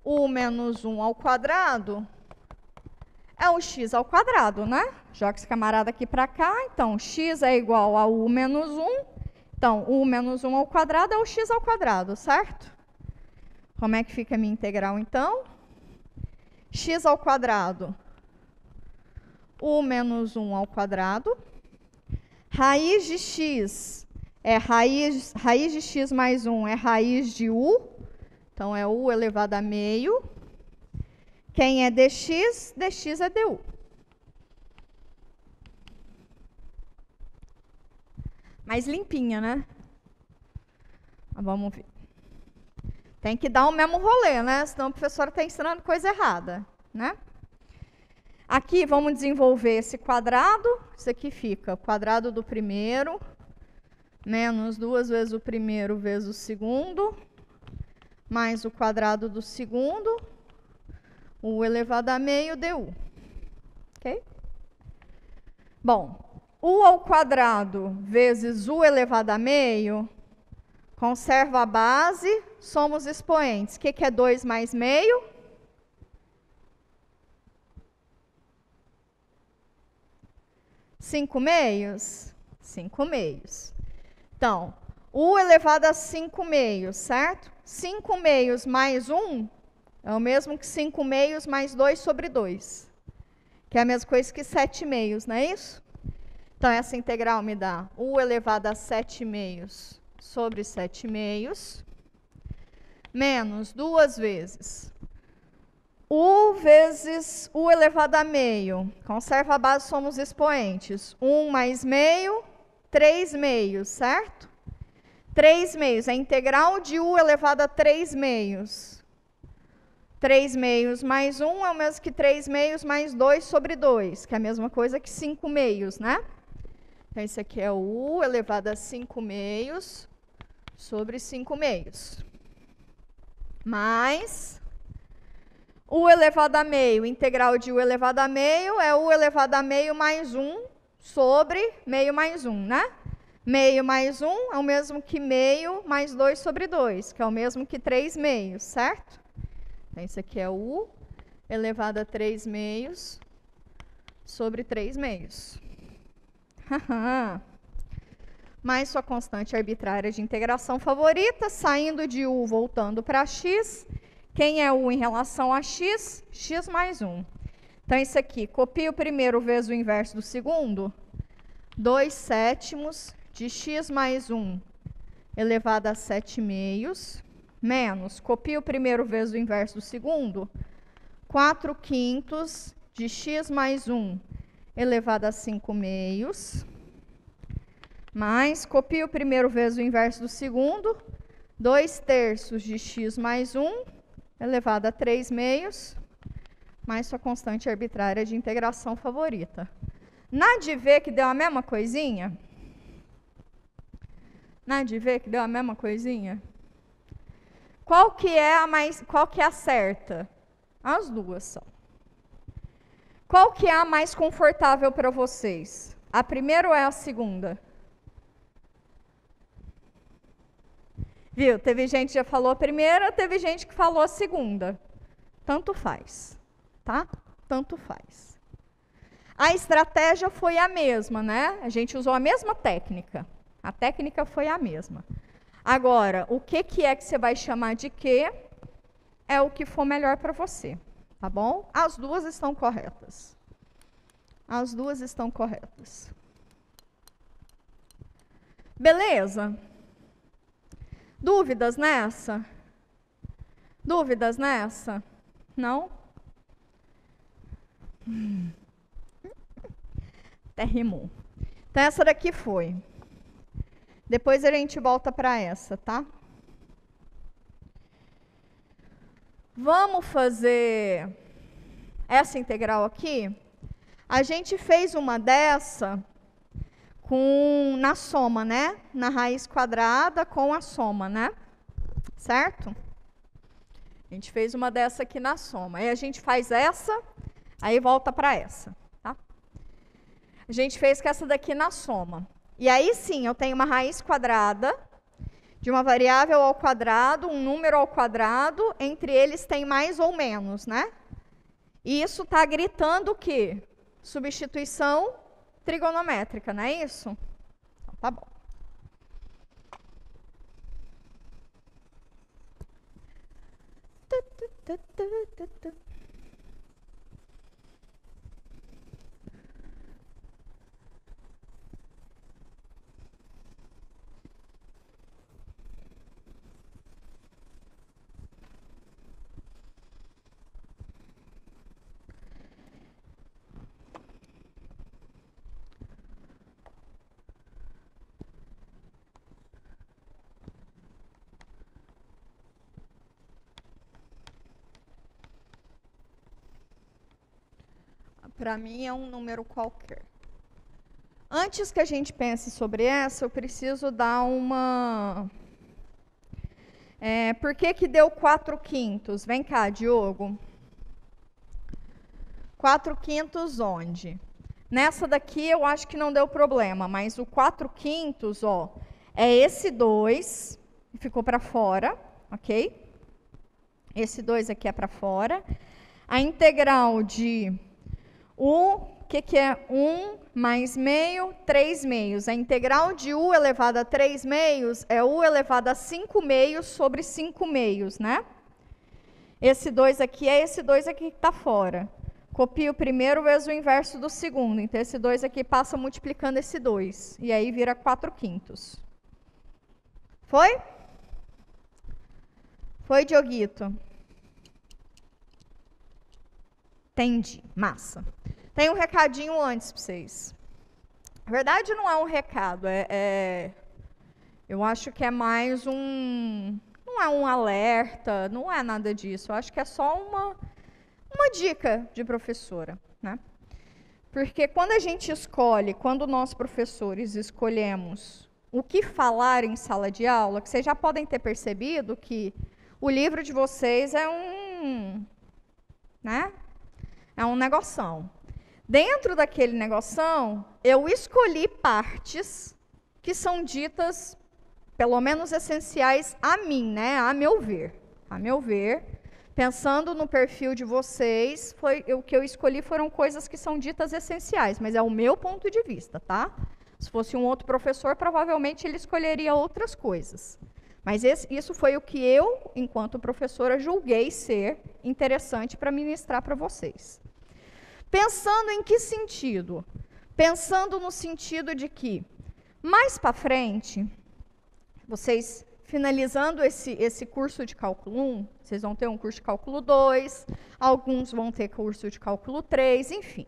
U menos 1 ao quadrado é o x ao quadrado, né? Joga esse camarada aqui para cá. Então, x é igual a u menos 1. Então, u menos 1 ao quadrado é o x ao quadrado, certo? Como é que fica a minha integral, então? X ao quadrado, u menos 1 ao quadrado. Raiz de x é raiz de x mais 1 é raiz de u. Então, é u elevado a meio. Quem é dx? Dx é du. Mais limpinha, né? Mas vamos ver. Tem que dar o mesmo rolê, né? Senão o professor está ensinando coisa errada, né? Aqui, vamos desenvolver esse quadrado. Isso aqui fica o quadrado do primeiro, menos 2 vezes o primeiro vezes o segundo, mais o quadrado do segundo, u elevado a meio du. Ok? Bom, u ao quadrado vezes u elevado a meio, conserva a base, somos expoentes. O que é 2 mais meio? 5 meios? 5 meios. Então, u elevado a 5 meios, certo? 5 meios mais 1 É o mesmo que 5 meios mais 2 sobre 2. Que é a mesma coisa que 7 meios, não é isso? Então, essa integral me dá u elevado a 7 meios sobre 7 meios, menos 2 vezes u vezes u elevado a meio. Conserva a base, somos expoentes. 1 mais meio, 3 meios, certo? 3 meios, a integral de u elevado a 3 meios. 3 meios mais 1 é o mesmo que 3 meios mais 2 sobre 2, que é a mesma coisa que 5 meios, né? Então, esse aqui é o u elevado a 5 meios sobre 5 meios. Mais u elevado a meio, integral de u elevado a meio é u elevado a meio mais 1 sobre meio mais 1, né? Meio mais 1 é o mesmo que meio mais 2 sobre 2, que é o mesmo que 3 meios, certo? Então, esse aqui é u elevado a 3 meios sobre 3 meios. Mais sua constante arbitrária de integração favorita, saindo de u, voltando para x. Quem é u em relação a x? X mais 1. Então, isso aqui, copia o primeiro vezes o inverso do segundo. 2/7 de x mais 1 elevado a 7 meios, menos, copia o primeiro vezes o inverso do segundo. 4/5 de x mais 1 elevado a 5 meios, mais, copia o primeiro vezes o inverso do segundo. 2/3 de x mais 1 elevado a 3 meios, mais sua constante arbitrária de integração favorita. Na de ver que deu a mesma coisinha? Na de ver que deu a mesma coisinha? Qual que é a certa? As duas são. Qual que é a mais confortável para vocês? A primeira ou é a segunda? Viu? Teve gente que já falou a primeira, teve gente que falou a segunda. Tanto faz, tá? Tanto faz. A estratégia foi a mesma, né? A gente usou a mesma técnica. A técnica foi a mesma. Agora, o que é que você vai chamar de quê? É o que for melhor para você, tá bom? As duas estão corretas. As duas estão corretas. Beleza? Dúvidas nessa? Dúvidas nessa? Não? Até rimou. Então, essa daqui foi. Depois a gente volta para essa, tá? Vamos fazer essa integral aqui. A gente fez uma dessa na soma, né? Na raiz quadrada com a soma, né? Certo? A gente fez uma dessa aqui na soma. Aí a gente faz essa, aí volta para essa, tá? A gente fez com essa daqui na soma. E aí sim, eu tenho uma raiz quadrada de uma variável ao quadrado, um número ao quadrado, entre eles tem mais ou menos, né? E isso está gritando o quê? Substituição trigonométrica, não é isso? Então, tá bom. Para mim é um número qualquer. Antes que a gente pense sobre essa, eu preciso dar uma... por que deu 4/5? Vem cá, Diogo. 4/5 onde? Nessa daqui eu acho que não deu problema, mas o 4/5, ó, é esse 2, ficou para fora, ok? Esse 2 aqui é para fora. A integral de u, que é 1 mais meio, 3 meios. A integral de u elevado a 3 meios é u elevado a 5 meios sobre 5 meios, né? Esse 2 aqui é esse 2 aqui que está fora. Copia o primeiro vezes o inverso do segundo. Então, esse 2 aqui passa multiplicando esse 2. E aí vira 4/5. Foi? Foi, Dioguito? Entendi. Massa. Tem um recadinho antes para vocês. Na verdade, não é um recado. Eu acho que é mais um... Não é um alerta, não é nada disso. Eu acho que é só uma dica de professora, né? Porque quando a gente escolhe, quando nós professores escolhemos o que falar em sala de aula, que vocês já podem ter percebido que o livro de vocês é né? É um negoção. Dentro daquele negoção, eu escolhi partes que são ditas, pelo menos essenciais a mim, né? A meu ver. A meu ver, pensando no perfil de vocês, o que eu escolhi foram coisas que são ditas essenciais, mas é o meu ponto de vista, tá? Se fosse um outro professor, provavelmente ele escolheria outras coisas. Mas isso foi o que eu, enquanto professora, julguei ser interessante para ministrar para vocês. Pensando em que sentido? Pensando no sentido de que, mais para frente, vocês finalizando esse curso de cálculo 1, vocês vão ter um curso de cálculo 2, alguns vão ter curso de cálculo 3, enfim.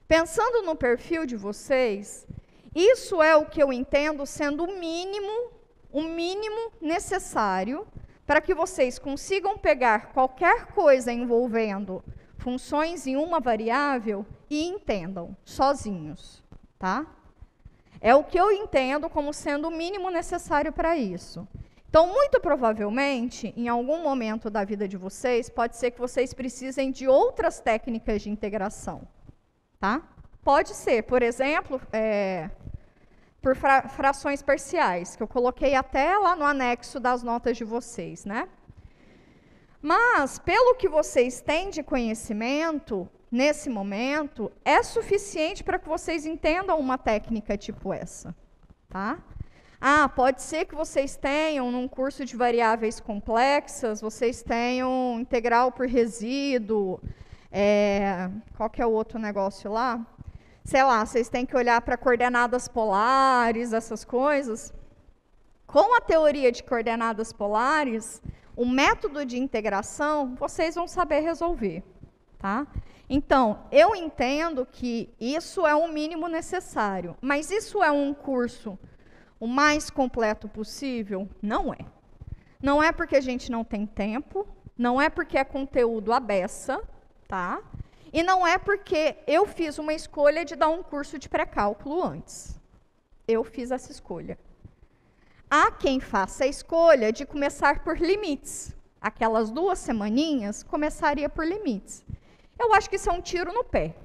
Pensando no perfil de vocês, isso é o que eu entendo sendo o mínimo necessário para que vocês consigam pegar qualquer coisa envolvendo funções em uma variável e entendam sozinhos, tá? É o que eu entendo como sendo o mínimo necessário para isso. Então, muito provavelmente, em algum momento da vida de vocês, pode ser que vocês precisem de outras técnicas de integração, tá? Pode ser, por exemplo, por frações parciais, que eu coloquei até lá no anexo das notas de vocês, né? Mas, pelo que vocês têm de conhecimento, nesse momento, é suficiente para que vocês entendam uma técnica tipo essa, tá? Pode ser que vocês tenham, num curso de variáveis complexas, vocês tenham integral por resíduo, qual que é o outro negócio lá? Sei lá, vocês têm que olhar para coordenadas polares, essas coisas. Com a teoria de coordenadas polares, o método de integração, vocês vão saber resolver, tá? Então, eu entendo que isso é o mínimo necessário, mas isso é um curso o mais completo possível? Não é. Não é porque a gente não tem tempo, não é porque é conteúdo à beça, tá? E não é porque eu fiz uma escolha de dar um curso de pré-cálculo antes. Eu fiz essa escolha. Há quem faça a escolha de começar por limites. Aquelas 2 semaninhas, começaria por limites. Eu acho que isso é um tiro no pé,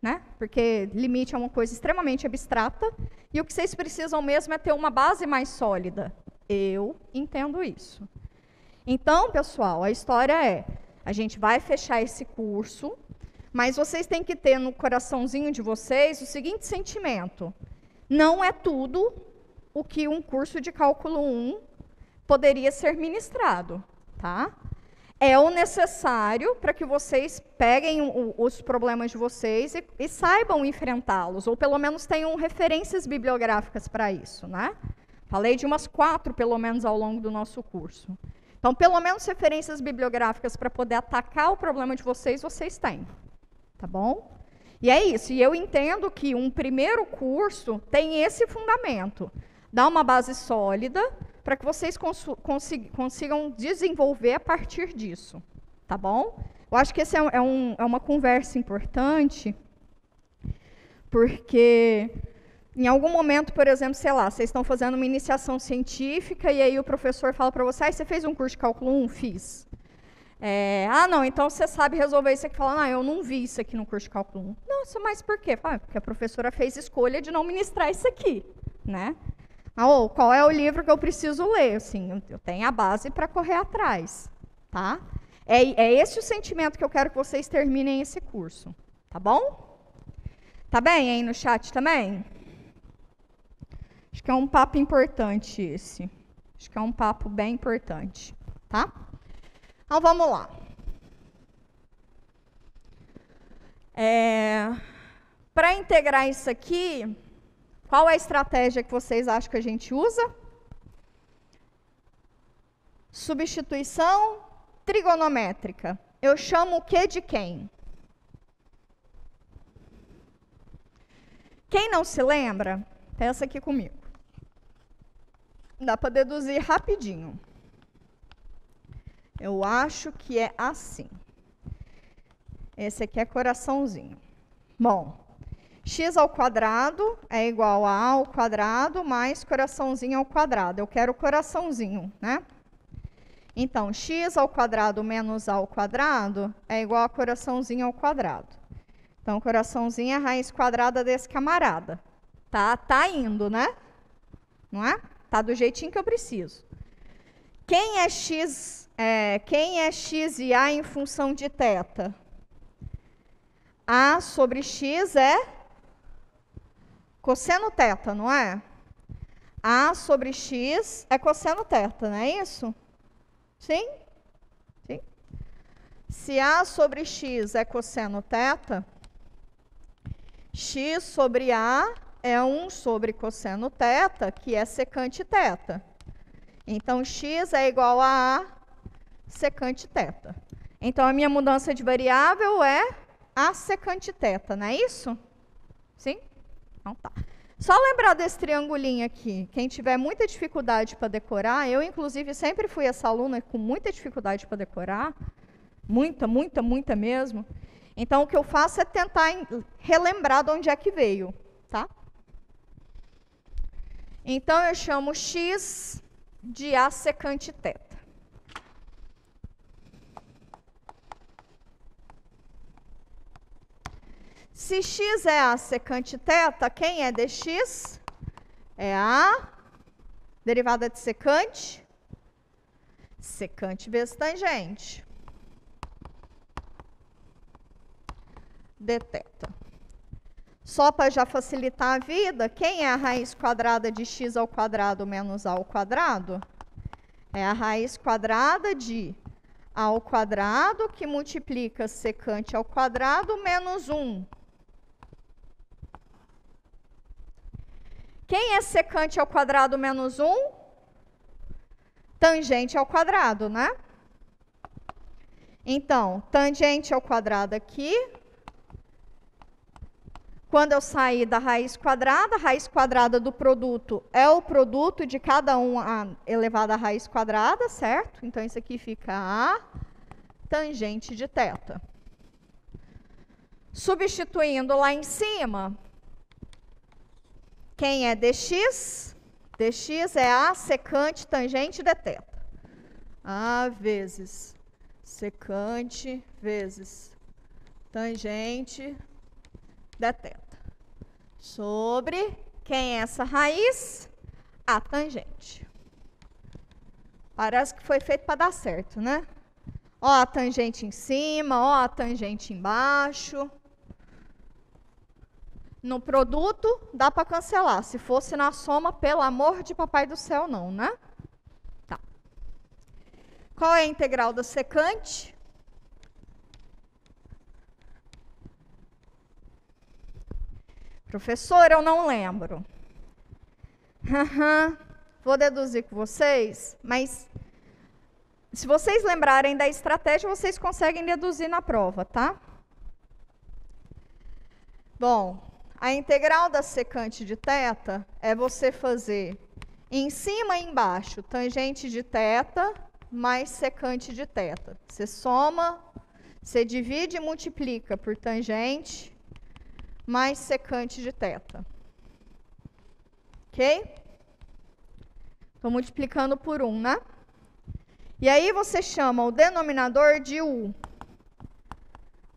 né? Porque limite é uma coisa extremamente abstrata e o que vocês precisam mesmo é ter uma base mais sólida. Eu entendo isso. Então, pessoal, a história é, a gente vai fechar esse curso, mas vocês têm que ter no coraçãozinho de vocês o seguinte sentimento: não é tudo o que um curso de cálculo 1 poderia ser ministrado, tá? É o necessário para que vocês peguem os problemas de vocês e saibam enfrentá-los, ou pelo menos tenham referências bibliográficas para isso, né? Falei de umas 4, pelo menos, ao longo do nosso curso. Então, pelo menos referências bibliográficas para poder atacar o problema de vocês, vocês têm, tá bom? E é isso, e eu entendo que um primeiro curso tem esse fundamento, dá uma base sólida, para que vocês consigam desenvolver a partir disso, tá bom? Eu acho que essa é uma conversa importante, porque em algum momento, por exemplo, sei lá, vocês estão fazendo uma iniciação científica e aí o professor fala para você, você fez um curso de cálculo 1? Fiz. Não, então você sabe resolver isso aqui. Fala, eu não vi isso aqui no curso de cálculo 1. Nossa, mas por quê? Porque a professora fez escolha de não ministrar isso aqui, né? Qual é o livro que eu preciso ler? Assim, eu tenho a base para correr atrás, tá? É esse o sentimento que eu quero que vocês terminem esse curso, tá bom? Tá bem aí no chat também? Acho que é um papo importante esse. Acho que é um papo bem importante, tá? Então, vamos lá. Para integrar isso aqui, qual é a estratégia que vocês acham que a gente usa? Substituição trigonométrica. Eu chamo o que de quem? Quem não se lembra, pensa aqui comigo. Dá para deduzir rapidinho. Eu acho que é assim. Esse aqui é coraçãozinho. Bom, x ao quadrado é igual a ao quadrado mais coraçãozinho ao quadrado. Eu quero o coraçãozinho, né? Então, x ao quadrado menos a ao quadrado é igual a coraçãozinho ao quadrado. Então, coraçãozinho é a raiz quadrada desse camarada. Tá indo, né? Não é? Tá do jeitinho que eu preciso. Quem é x e a em função de θ? A sobre x é cosseno θ, não é? A sobre x é cosseno θ, não é isso? Sim? Sim. Se A sobre x é cosseno θ, x sobre A é 1 sobre cosseno θ, que é secante θ. Então, x é igual a secante θ. Então, a minha mudança de variável é a secante θ, não é isso? Sim? Então tá. Só lembrar desse triangulinho aqui. Quem tiver muita dificuldade para decorar, eu, inclusive, sempre fui essa aluna com muita dificuldade para decorar. Muita mesmo. Então, o que eu faço é tentar relembrar de onde é que veio, tá? Então, eu chamo x de a secante θ. Se x é a secante θ, quem é dx? É a derivada de secante. Secante vezes tangente. dθ. Só para já facilitar a vida, quem é a raiz quadrada de x ao quadrado menos a ao quadrado? É a raiz quadrada de a ao quadrado, que multiplica secante ao quadrado menos 1. Quem é secante ao quadrado menos 1? Tangente ao quadrado, né? Então, tangente ao quadrado aqui. Quando eu sair da raiz quadrada do produto é o produto de cada um elevado à raiz quadrada, certo? Então, isso aqui fica a tangente de θ. Substituindo lá em cima, quem é dx? dx é a secante tangente de θ. A vezes secante vezes tangente de θ. Sobre quem é essa raiz? A tangente. Parece que foi feito para dar certo, né? Ó a tangente em cima, ó a tangente embaixo. No produto, dá para cancelar. Se fosse na soma, pelo amor de papai do céu, não, né? Tá. Qual é a integral da secante? Professor, eu não lembro. Vou deduzir com vocês, mas se vocês lembrarem da estratégia, vocês conseguem deduzir na prova, tá? Bom, a integral da secante de θ é você fazer em cima e embaixo tangente de θ mais secante de θ. Você soma, você divide e multiplica por tangente mais secante de θ. Ok? Estou multiplicando por 1, né? E aí você chama o denominador de u.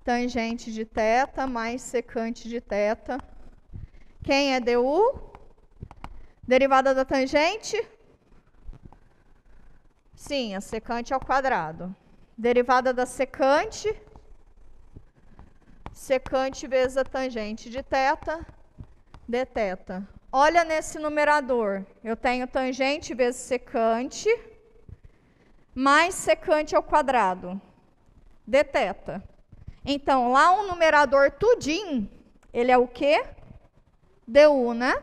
Tangente de θ mais secante de θ. Quem é du? Derivada da tangente? Sim, a secante ao quadrado. Derivada da secante? Secante vezes a tangente de θ, dθ. Olha nesse numerador. Eu tenho tangente vezes secante, mais secante ao quadrado, dθ. Então, lá o numerador tudinho, ele é o quê? du, né?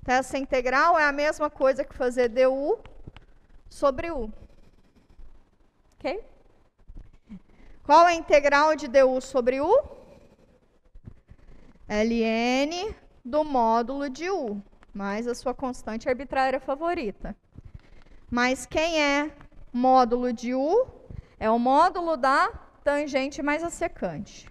Então, essa integral é a mesma coisa que fazer du sobre u. Ok? Qual é a integral de du sobre u? ln do módulo de u, mais a sua constante arbitrária favorita. Mas quem é módulo de u? É o módulo da tangente mais a secante.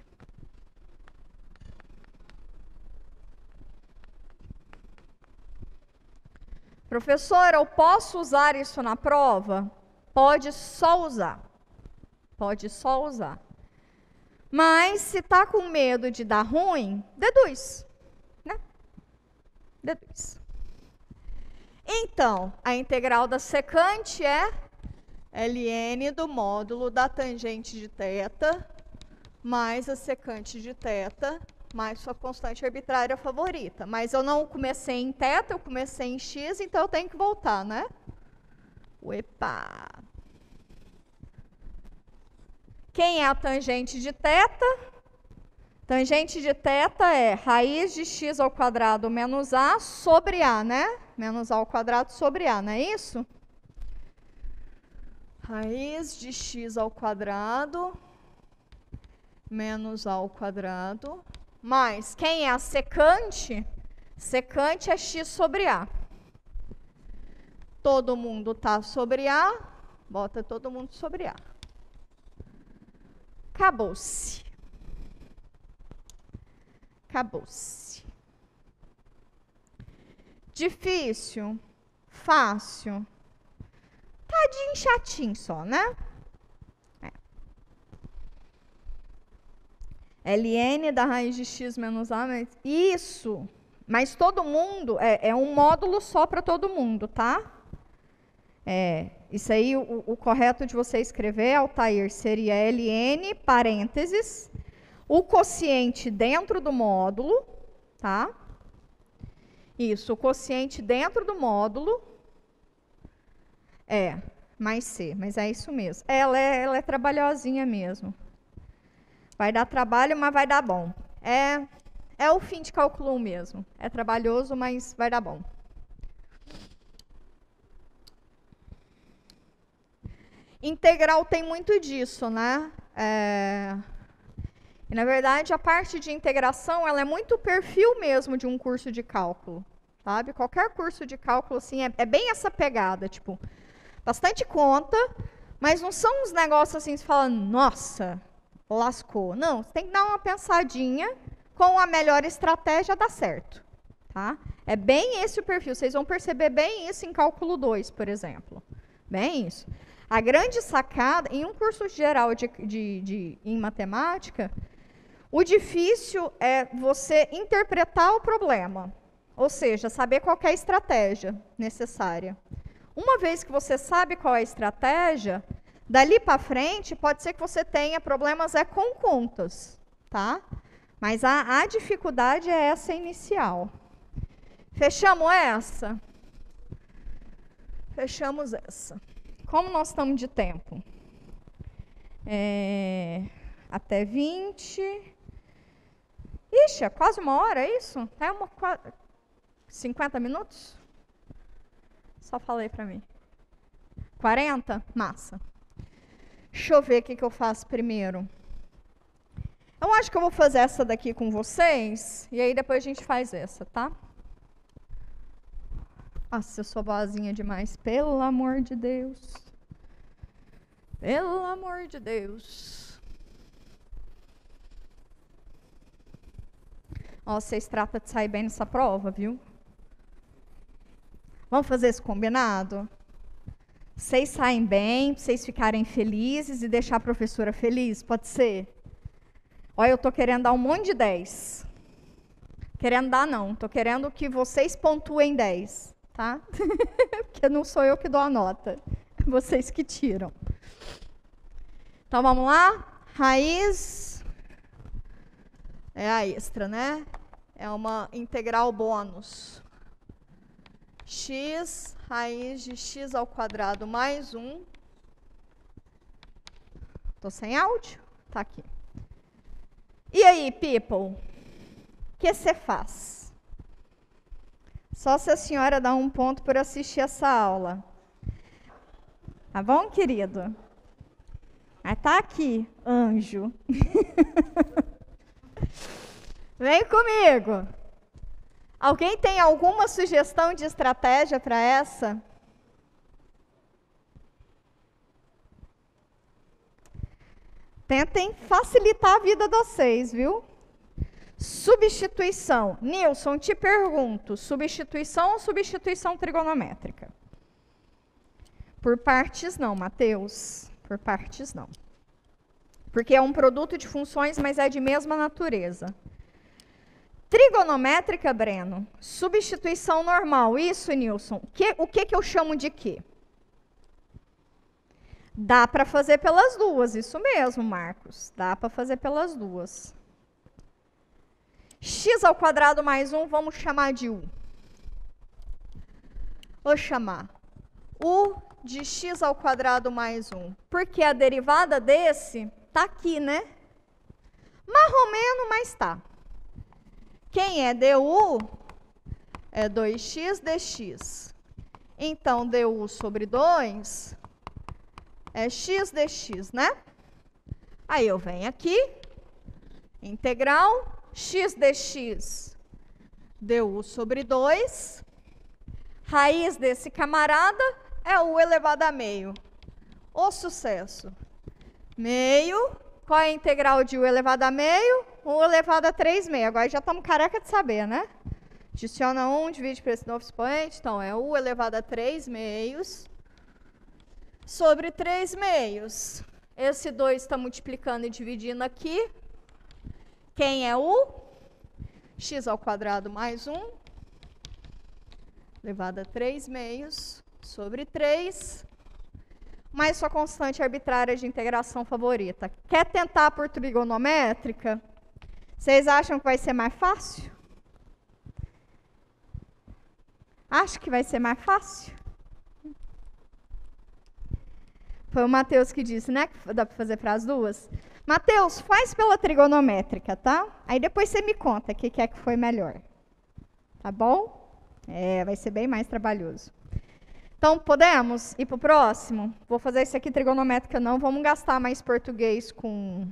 Professora, eu posso usar isso na prova? Pode só usar. Pode só usar. Mas se está com medo de dar ruim, deduz. Né? Deduz. Então, a integral da secante é ln do módulo da tangente de θ mais a secante de θ mais sua constante arbitrária favorita. Mas eu não comecei em θ, eu comecei em x, então eu tenho que voltar, né? Uepa! Quem é a tangente de θ? Tangente de θ é raiz de x ao quadrado menos a sobre a, né? Menos a ao quadrado sobre a, não é isso? Raiz de x ao quadrado menos a ao quadrado, mais quem é a secante? Secante é x sobre a. Todo mundo está sobre a, bota todo mundo sobre a. Acabou-se. Acabou-se. Difícil? Fácil? Tadinho chatinho só, né? ln da raiz de x menos a, mas isso, mas todo mundo, é um módulo só para todo mundo, tá? Isso aí, o correto de você escrever, Altair, seria ln, parênteses, o quociente dentro do módulo, tá? Isso, o quociente dentro do módulo, mais c, mas é isso mesmo. Ela é trabalhosinha mesmo. Vai dar trabalho, mas vai dar bom. É o fim de cálculo 1 mesmo. É trabalhoso, mas vai dar bom. Integral tem muito disso, né? E, na verdade, a parte de integração, ela é muito perfil mesmo de um curso de cálculo, sabe? Qualquer curso de cálculo, assim, é bem essa pegada, tipo, bastante conta, mas não são uns negócios assim, você fala, nossa, lascou. Não, você tem que dar uma pensadinha, com a melhor estratégia dá certo, tá? É bem esse o perfil, vocês vão perceber bem isso em cálculo 2, por exemplo. Bem isso. A grande sacada, em um curso geral em matemática, o difícil é você interpretar o problema, ou seja, saber qual é a estratégia necessária. Uma vez que você sabe qual é a estratégia, dali para frente, pode ser que você tenha problemas com contas, tá? Mas a dificuldade é essa inicial. Fechamos essa? Fechamos essa. Como nós estamos de tempo? Até 20. Ixi, é quase uma hora, é isso? 50 minutos? Só falei para mim. 40? Massa. Deixa eu ver o que eu faço primeiro. Eu acho que eu vou fazer essa daqui com vocês, e aí depois a gente faz essa, tá? Nossa, eu sou boazinha demais, pelo amor de Deus. Pelo amor de Deus. Ó, vocês tratam de sair bem nessa prova, viu? Vamos fazer esse combinado? Vocês saem bem, vocês ficarem felizes e deixar a professora feliz, pode ser? Olha, eu estou querendo dar um monte de 10. Querendo dar, não. Estou querendo que vocês pontuem 10, tá? Porque não sou eu que dou a nota. É vocês que tiram. Então, vamos lá? Raiz é a extra, né? É uma integral bônus. X, raiz de x ao quadrado mais 1. Estou sem áudio? Tá aqui. E aí, people? O que você faz? Só se a senhora dá um ponto por assistir essa aula. Tá bom, querido? Mas tá aqui, anjo. Vem comigo. Alguém tem alguma sugestão de estratégia para essa? Tentem facilitar a vida de vocês, viu? Substituição. Nilson, te pergunto, substituição ou substituição trigonométrica? Por partes não, Mateus. Por partes não. Porque é um produto de funções, mas é de mesma natureza. Trigonométrica, Breno, substituição normal. Isso, Nilson. O que eu chamo de quê? Dá para fazer pelas duas, isso mesmo, Marcos. Dá para fazer pelas duas. X ao quadrado mais 1, vamos chamar de U. Vou chamar U de x ao quadrado mais 1. Porque a derivada desse está aqui, né? Mais ou menos, mas está. Quem é du? É 2x dx. Então, du sobre 2 é x dx, né? Aí eu venho aqui, integral, x dx, du sobre 2. Raiz desse camarada é u elevado a meio. O sucesso. Meio, qual é a integral de u elevado a meio? U elevado a 3 meio. Agora já estamos careca de saber, né? Adiciona 1, divide por esse novo expoente. Então, é u elevado a 3 meios sobre 3 meios. Esse 2 está multiplicando e dividindo aqui. Quem é u? X ao quadrado mais 1 elevado a 3 meios sobre 3, mais sua constante arbitrária de integração favorita. Quer tentar por trigonométrica? Vocês acham que vai ser mais fácil? Acho que vai ser mais fácil? Foi o Matheus que disse, né? Que dá para fazer para as duas. Matheus, faz pela trigonométrica, tá? Aí depois você me conta o que é que foi melhor. Tá bom? Vai ser bem mais trabalhoso. Então, podemos ir para o próximo? Vou fazer isso aqui trigonométrica não, vamos gastar mais português com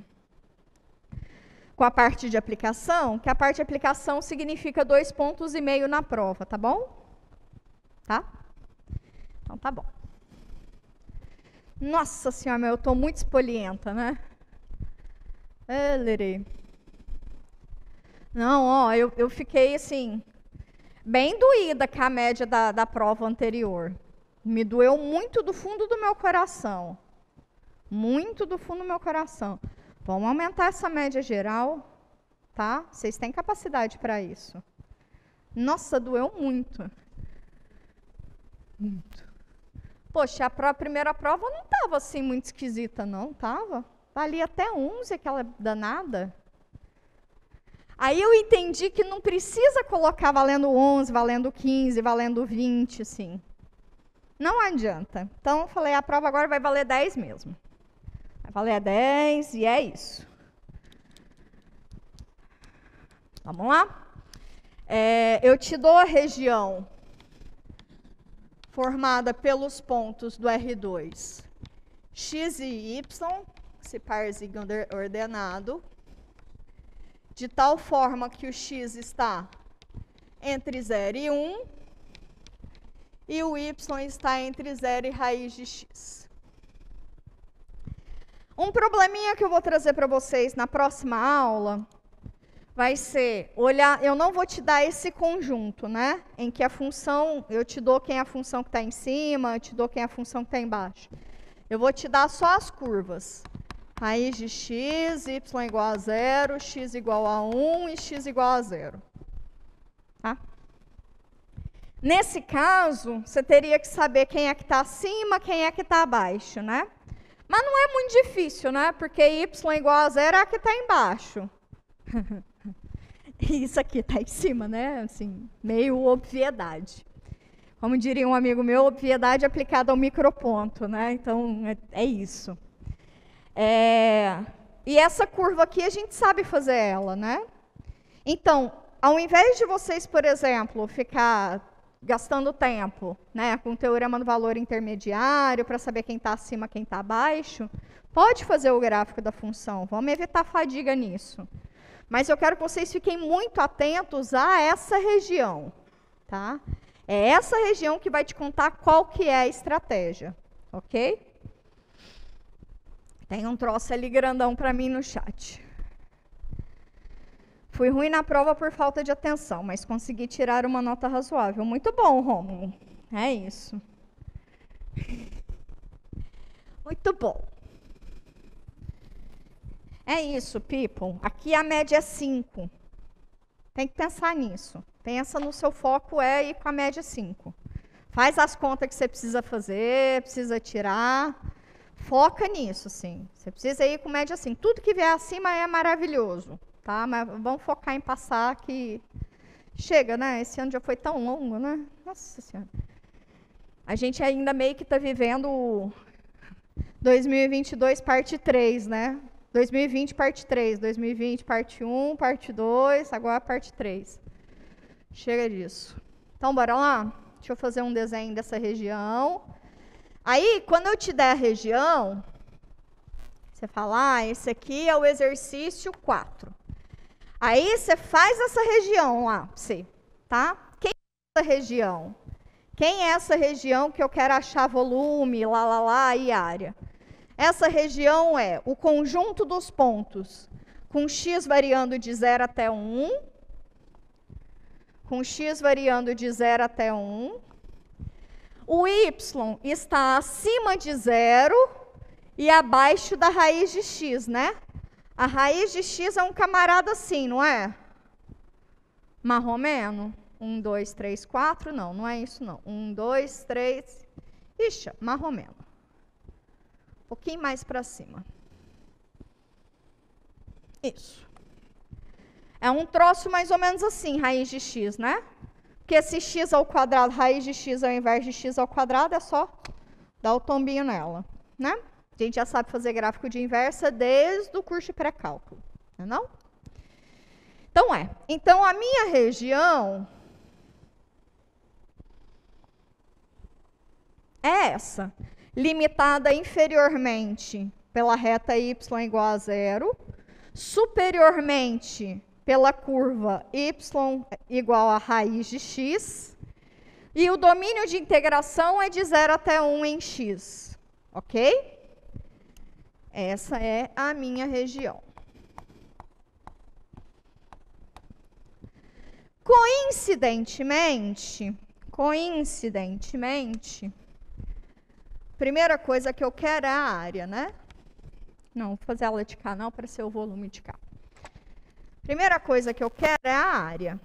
a parte de aplicação, que a parte de aplicação significa 2,5 pontos na prova, tá bom? Tá? Então, tá bom. Nossa senhora, eu estou muito espolienta, né? Lerei. Não, ó, eu fiquei assim, bem doída com a média da prova anterior. Me doeu muito do fundo do meu coração. Muito do fundo do meu coração. Vamos aumentar essa média geral, tá? Vocês têm capacidade para isso. Nossa, doeu muito. Muito. Poxa, a primeira prova não estava assim muito esquisita, não, estava? Valia até 11, aquela danada. Aí eu entendi que não precisa colocar valendo 11, valendo 15, valendo 20, assim. Não adianta. Então, eu falei, a prova agora vai valer 10 mesmo. Vai valer 10 e é isso. Vamos lá? Eu te dou a região formada pelos pontos do R2, x e y, esse parzinho ordenado, de tal forma que o x está entre 0 e 1, e o y está entre 0 e raiz de x. Um probleminha que eu vou trazer para vocês na próxima aula vai ser olhar, eu não vou te dar esse conjunto, né? Em que a função, eu te dou quem é a função que está em cima, eu te dou quem é a função que está embaixo. Eu vou te dar só as curvas. Raiz de x, y igual a 0, x igual a 1 e x igual a 0. Tá? Nesse caso, você teria que saber quem é que está acima, quem é que está abaixo, né? Mas não é muito difícil, né? Porque y igual a 0 é a que está embaixo. Isso aqui está em cima, né? Assim, meio obviedade. Como diria um amigo meu, obviedade aplicada ao microponto, né? Então, é isso. e essa curva aqui a gente sabe fazer ela, né? Então, ao invés de vocês, por exemplo, ficar gastando tempo, né, com o teorema do valor intermediário para saber quem está acima, quem está abaixo, pode fazer o gráfico da função. Vamos evitar fadiga nisso. Mas eu quero que vocês fiquem muito atentos a essa região, tá? É essa região que vai te contar qual que é a estratégia, ok? Tem um troço ali grandão para mim no chat. Fui ruim na prova por falta de atenção, mas consegui tirar uma nota razoável. Muito bom, Rômulo. É isso. Muito bom. É isso, people. Aqui a média é 5. Tem que pensar nisso. Pensa no seu foco ir com a média 5. Faz as contas que você precisa fazer, precisa tirar. Foca nisso, sim. Você precisa ir com média 5. Tudo que vier acima é maravilhoso, tá? Mas vamos focar em passar que chega, né? Esse ano já foi tão longo, né? Nossa Senhora. A gente ainda meio que está vivendo 2022 parte 3, né? 2020 parte 3, 2020 parte 1, parte 2, agora parte 3. Chega disso. Então, bora lá? Deixa eu fazer um desenho dessa região. Aí, quando eu te der a região, você fala, esse aqui é o exercício 4. Aí, você faz essa região lá, você, tá? Quem é essa região? Quem é essa região que eu quero achar volume, e área? Essa região é o conjunto dos pontos, com x variando de 0 até 1, com x variando de 0 até 1. O y está acima de 0 e abaixo da raiz de x, né? A raiz de x é um camarada assim, não é? Marromeno? 1, 2, 3, 4. Não é isso não. 1, 2, 3. Ixi, marromeno. Um pouquinho mais para cima. Isso. É um troço mais ou menos assim, raiz de x, né? Porque se x ao quadrado, raiz de x ao invés de x ao quadrado, é só dar o tombinho nela, né? A gente já sabe fazer gráfico de inversa desde o curso de pré-cálculo, não é? Então, a minha região é essa, limitada inferiormente pela reta y igual a 0, superiormente pela curva y igual a raiz de x, e o domínio de integração é de 0 até 1 em x, ok? Essa é a minha região. Coincidentemente, primeira coisa que eu quero é a área, né? Não, vou fazer ela de cá não, para ser o volume de cá. Primeira coisa que eu quero é a área,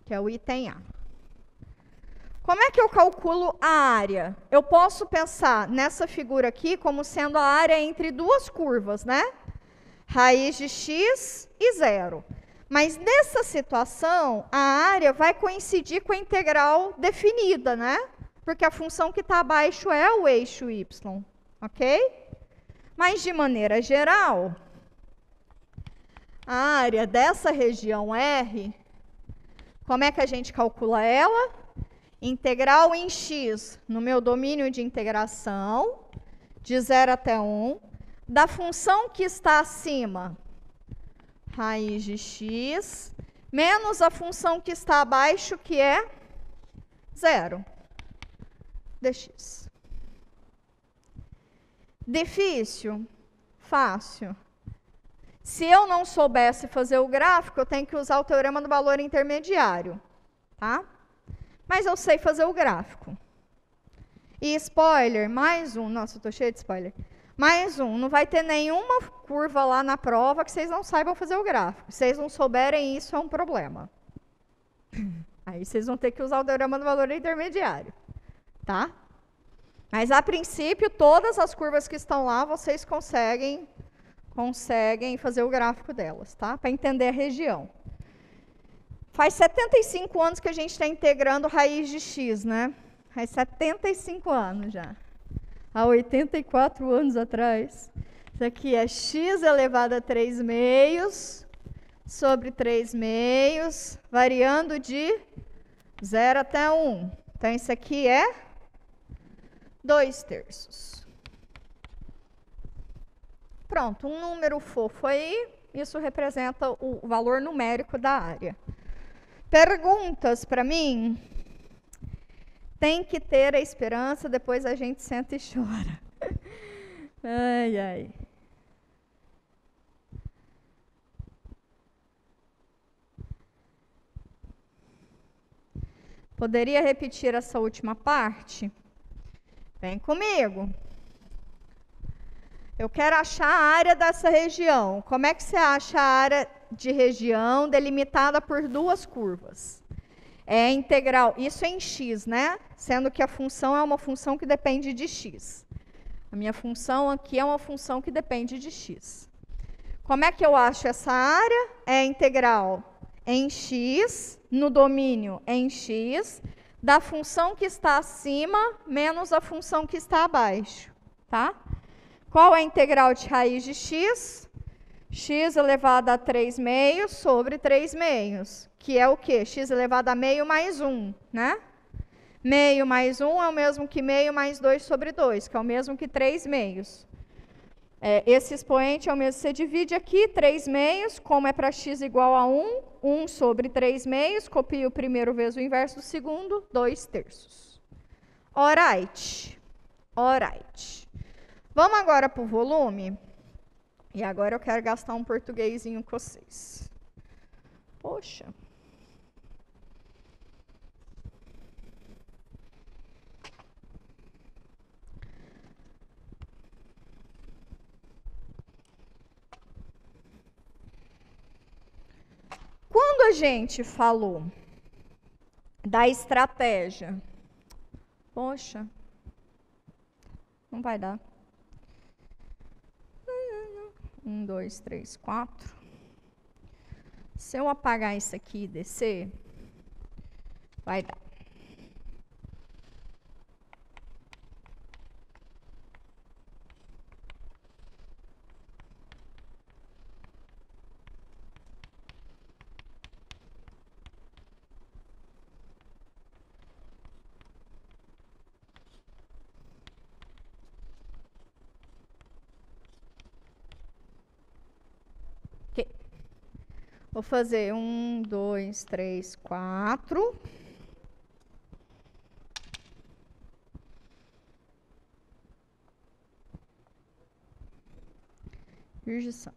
que é o item A. Como é que eu calculo a área? Eu posso pensar nessa figura aqui como sendo a área entre duas curvas, né? Raiz de x e 0. Mas nessa situação, a área vai coincidir com a integral definida, né? Porque a função que está abaixo é o eixo y, ok? Mas de maneira geral, a área dessa região R, como é que a gente calcula ela? Integral em x no meu domínio de integração, de 0 até 1, da função que está acima, raiz de x, menos a função que está abaixo, que é 0, dx. Difícil? Fácil. Se eu não soubesse fazer o gráfico, eu tenho que usar o teorema do valor intermediário, tá? Mas eu sei fazer o gráfico. E spoiler, mais um. Nossa, eu tô cheia de spoiler. Mais um. Não vai ter nenhuma curva lá na prova que vocês não saibam fazer o gráfico. Se vocês não souberem isso, é um problema. Aí vocês vão ter que usar o teorema do valor intermediário, tá? Mas, a princípio, todas as curvas que estão lá, vocês conseguem fazer o gráfico delas, tá? Para entender a região. Faz 75 anos que a gente está integrando raiz de x, né? Faz 75 anos já. Há 84 anos atrás. Isso aqui é x elevado a 3 meios sobre 3 meios, variando de 0 até 1. Então, isso aqui é 2/3. Pronto, um número fofo aí, isso representa o valor numérico da área. Perguntas para mim? Tem que ter a esperança, depois a gente senta e chora. Ai, ai. Poderia repetir essa última parte? Vem comigo. Eu quero achar a área dessa região. Como é que você acha a área de região delimitada por duas curvas? É integral, isso é em x, né? Sendo que a função é uma função que depende de x. A minha função aqui é uma função que depende de x. Como é que eu acho essa área? É integral em x, no domínio em x, da função que está acima menos a função que está abaixo, tá? Qual é a integral de raiz de x? X elevado a 3 meios sobre 3 meios, que é o quê? X elevado a meio mais 1, né? Meio mais 1 é o mesmo que meio mais 2 sobre 2, que é o mesmo que 3 meios. Esse expoente é o mesmo, você divide aqui 3 meios, como é para x igual a 1, 1 sobre 3 meios, copia o primeiro vezes o inverso do segundo, 2/3. Alright. Alright. Vamos agora para o volume. E agora eu quero gastar um portuguesinho com vocês. Poxa. Quando a gente falou da estratégia, poxa, não vai dar. 1, 2, 3, 4. Se eu apagar isso aqui e descer, vai dar. Vou fazer 1, 2, 3, 4. Virgem Santa.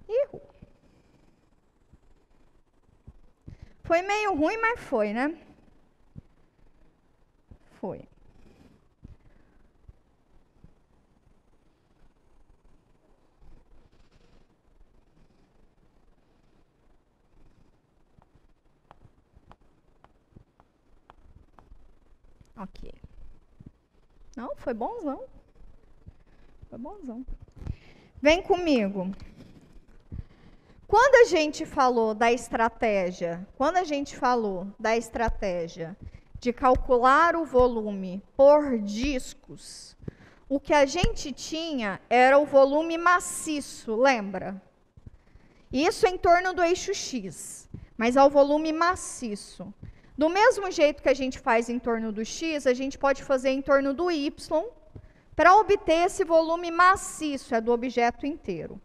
Errou. Foi meio ruim, mas foi, né? Foi. Ok. Não, foi bonzão. Foi bonzão. Vem comigo. Quando a gente falou da estratégia, de calcular o volume por discos, o que a gente tinha era o volume maciço, lembra? Isso em torno do eixo X, mas é o volume maciço. Do mesmo jeito que a gente faz em torno do X, a gente pode fazer em torno do Y, para obter esse volume maciço, é do objeto inteiro.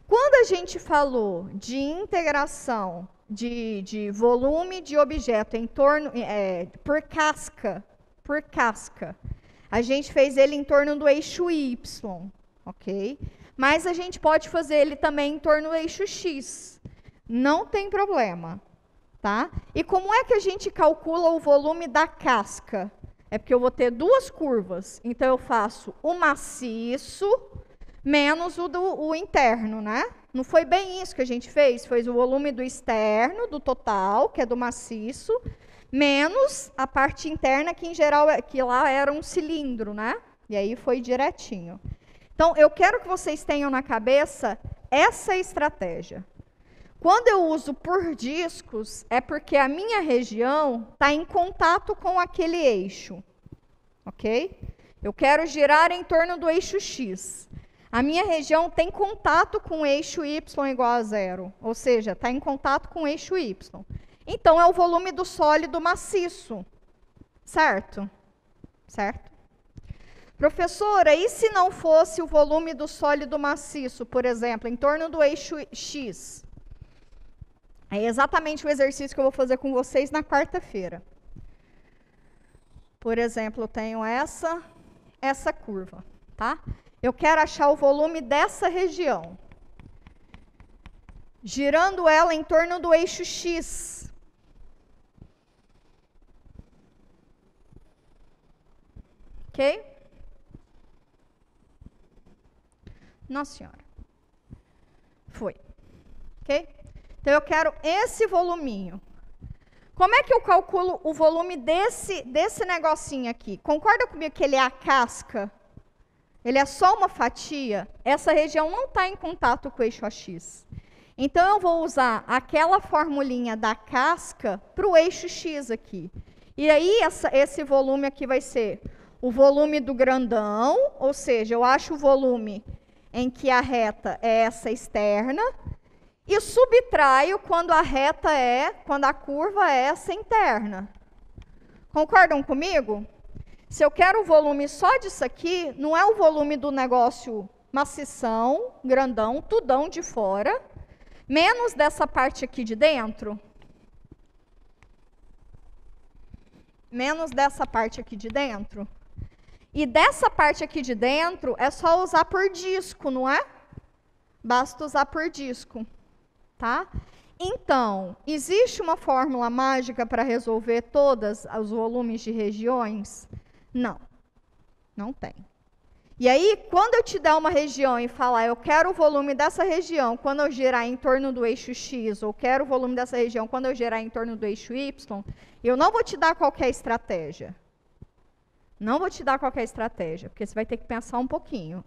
Quando a gente falou de integração de volume de objeto em torno, por casca, a gente fez ele em torno do eixo Y, ok? Mas a gente pode fazer ele também em torno do eixo X, não tem problema, tá? E como é que a gente calcula o volume da casca? É porque eu vou ter duas curvas, então eu faço o maciço menos o interno, né? Não foi bem isso que a gente fez? Foi o volume do externo, do total, que é do maciço, menos a parte interna, que em geral, que lá era um cilindro, né? E aí foi direitinho. Então, eu quero que vocês tenham na cabeça essa estratégia. Quando eu uso por discos, é porque a minha região está em contato com aquele eixo, ok? Eu quero girar em torno do eixo x. A minha região tem contato com o eixo y igual a zero, ou seja, está em contato com o eixo y. Então, é o volume do sólido maciço, certo? Certo? Professora, e se não fosse o volume do sólido maciço, por exemplo, em torno do eixo x? É exatamente o exercício que eu vou fazer com vocês na quarta-feira. Por exemplo, eu tenho essa curva, tá? Eu quero achar o volume dessa região, girando ela em torno do eixo x. Ok? Nossa Senhora. Foi. Ok? Então, eu quero esse voluminho. Como é que eu calculo o volume desse negocinho aqui? Concorda comigo que ele é a casca? Ele é só uma fatia? Essa região não está em contato com o eixo AX. Então, eu vou usar aquela formulinha da casca para o eixo X aqui. E aí, esse volume aqui vai ser o volume do grandão, ou seja, eu acho o volume em que a reta é essa externa, e subtraio quando a curva é essa interna. Concordam comigo? Se eu quero o volume só disso aqui, não é o volume do negócio macição, grandão, tudão de fora, menos dessa parte aqui de dentro. Menos dessa parte aqui de dentro. E dessa parte aqui de dentro é só usar por disco, não é? Basta usar por disco, tá? Então, existe uma fórmula mágica para resolver todos os volumes de regiões? Não, não tem. E aí, quando eu te der uma região e falar, eu quero o volume dessa região quando eu girar em torno do eixo X, ou quero o volume dessa região quando eu girar em torno do eixo Y, eu não vou te dar qualquer estratégia. Não vou te dar qualquer estratégia, porque você vai ter que pensar um pouquinho.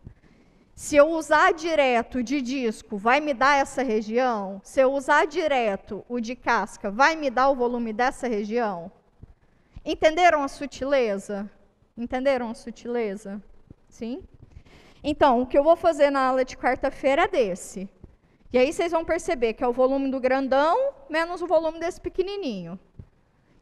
Se eu usar direto de disco, vai me dar essa região? Se eu usar direto o de casca, vai me dar o volume dessa região? Entenderam a sutileza? Entenderam a sutileza? Sim? Então, o que eu vou fazer na aula de quarta-feira é desse. E aí vocês vão perceber que é o volume do grandão menos o volume desse pequenininho.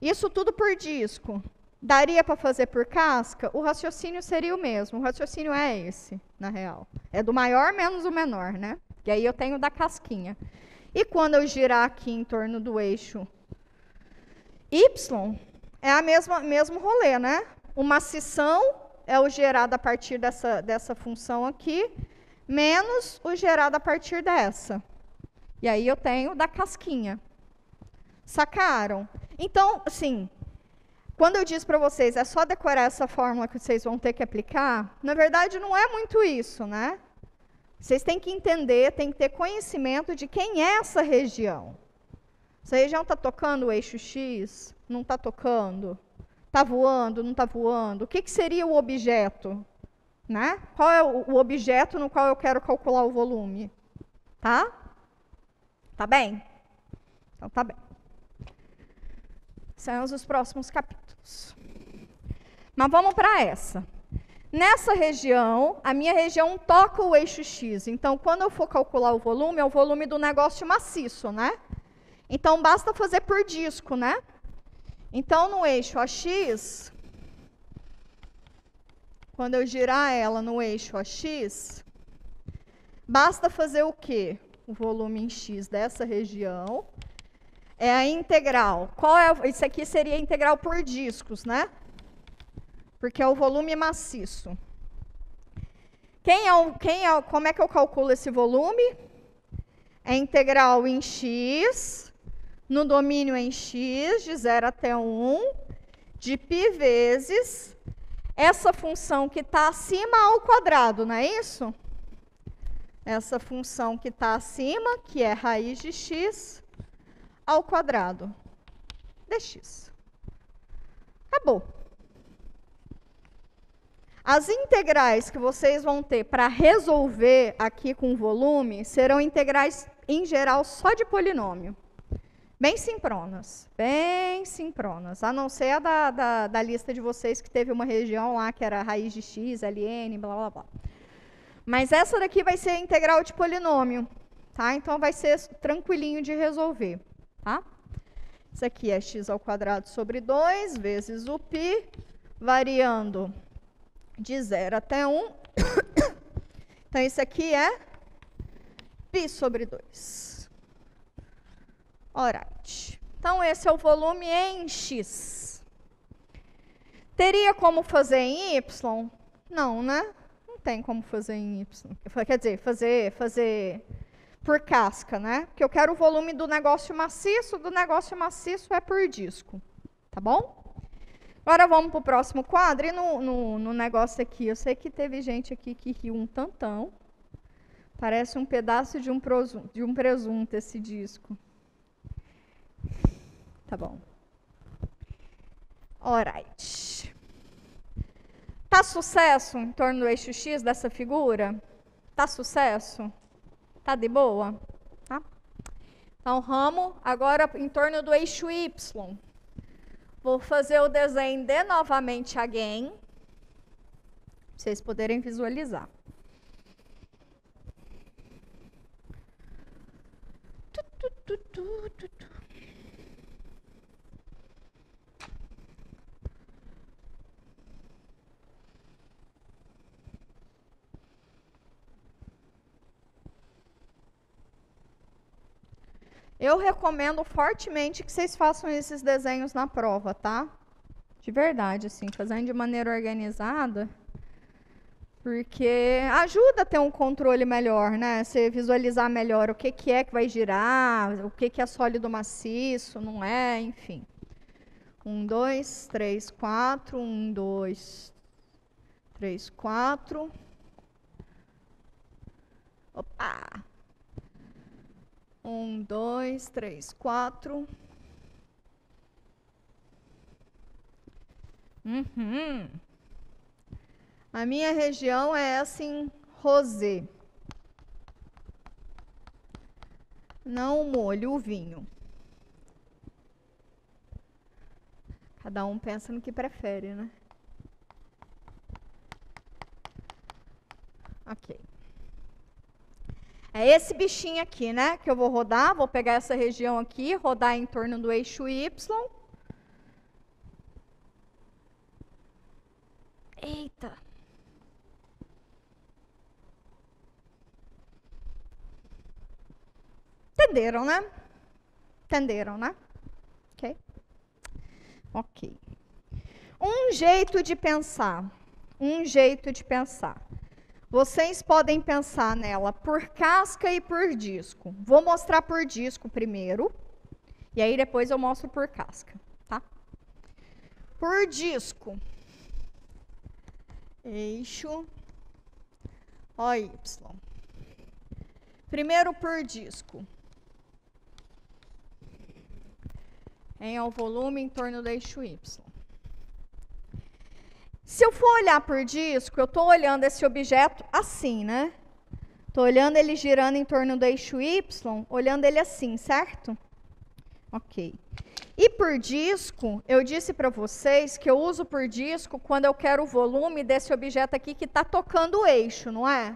Isso tudo por disco. Daria para fazer por casca? O raciocínio seria o mesmo. O raciocínio é esse, na real. É do maior menos o menor, né? E aí eu tenho da casquinha. E quando eu girar aqui em torno do eixo Y, é a mesmo rolê, né? O macição é o gerado a partir dessa função aqui, menos o gerado a partir dessa. E aí eu tenho da casquinha. Sacaram? Então, assim, quando eu disse para vocês, é só decorar essa fórmula que vocês vão ter que aplicar, na verdade não é muito isso, né? Vocês têm que entender, têm que ter conhecimento de quem é essa região. Essa região está tocando o eixo X? Não está tocando? Está voando? Não está voando? O que seria o objeto? Né? Qual é o objeto no qual eu quero calcular o volume? Tá? Tá bem? Então tá bem. São os próximos capítulos. Mas vamos para essa. Nessa região, a minha região toca o eixo X. Então, quando eu for calcular o volume, é o volume do negócio maciço, né? Então, basta fazer por disco, né? Então, no eixo AX, quando eu girar ela no eixo AX, basta fazer o quê? O volume em X dessa região é a integral. Isso aqui seria a integral por discos, né? Porque é o volume maciço. Como é que eu calculo esse volume? É integral em X, no domínio em X, de 0 até 1, de π vezes essa função que está acima ao quadrado, não é isso? Essa função que está acima, que é raiz de x, ao quadrado dx. Acabou. As integrais que vocês vão ter para resolver aqui com o volume serão integrais, em geral, só de polinômio. Bem sincronas, bem sincronas. A não ser a da lista de vocês que teve uma região lá que era raiz de x, ln, blá, blá, blá. Mas essa daqui vai ser integral de polinômio, tá? Então vai ser tranquilinho de resolver, tá? Isso aqui é x² sobre 2 vezes o π, variando de 0 até 1. Então, isso aqui é π sobre 2. Alright. Então, esse é o volume em x. Teria como fazer em y? Não, né? Não tem como fazer em y. Quer dizer, fazer por casca, né? Porque eu quero o volume do negócio maciço é por disco. Tá bom? Agora vamos para o próximo quadro. E no negócio aqui, eu sei que teve gente aqui que riu um tantão. Parece um pedaço de um presunto esse disco. Tá bom. Alright. Tá sucesso em torno do eixo X dessa figura? Tá sucesso? Tá de boa? Tá? Então, ramo agora em torno do eixo Y. Vou fazer o desenho de novamente again, para vocês poderem visualizar. Eu recomendo fortemente que vocês façam esses desenhos na prova, tá? De verdade, assim, fazendo de maneira organizada, porque ajuda a ter um controle melhor, né? Você visualizar melhor o que é que vai girar, o que é sólido maciço, não é, enfim. 1, 2, 3, 4, 1, 2, 3, 4. Opa! 1, 2, 3, 4. A minha região é assim, rosé. Não o molho, o vinho. Cada um pensa no que prefere, né? Ok. É esse bichinho aqui, né? Que eu vou rodar. Vou pegar essa região aqui, rodar em torno do eixo Y. Eita! Entenderam, né? Entenderam, né? Ok? Ok. Um jeito de pensar. Vocês podem pensar nela por casca e por disco. Vou mostrar por disco primeiro, e aí depois eu mostro por casca, tá? Por disco. Eixo OY. Primeiro por disco. É o volume em torno do eixo Y. Se eu for olhar por disco, eu estou olhando esse objeto assim, né? Estou olhando ele girando em torno do eixo Y, olhando ele assim, certo? Ok. E por disco, eu disse para vocês que eu uso por disco quando eu quero o volume desse objeto aqui que está tocando o eixo, não é?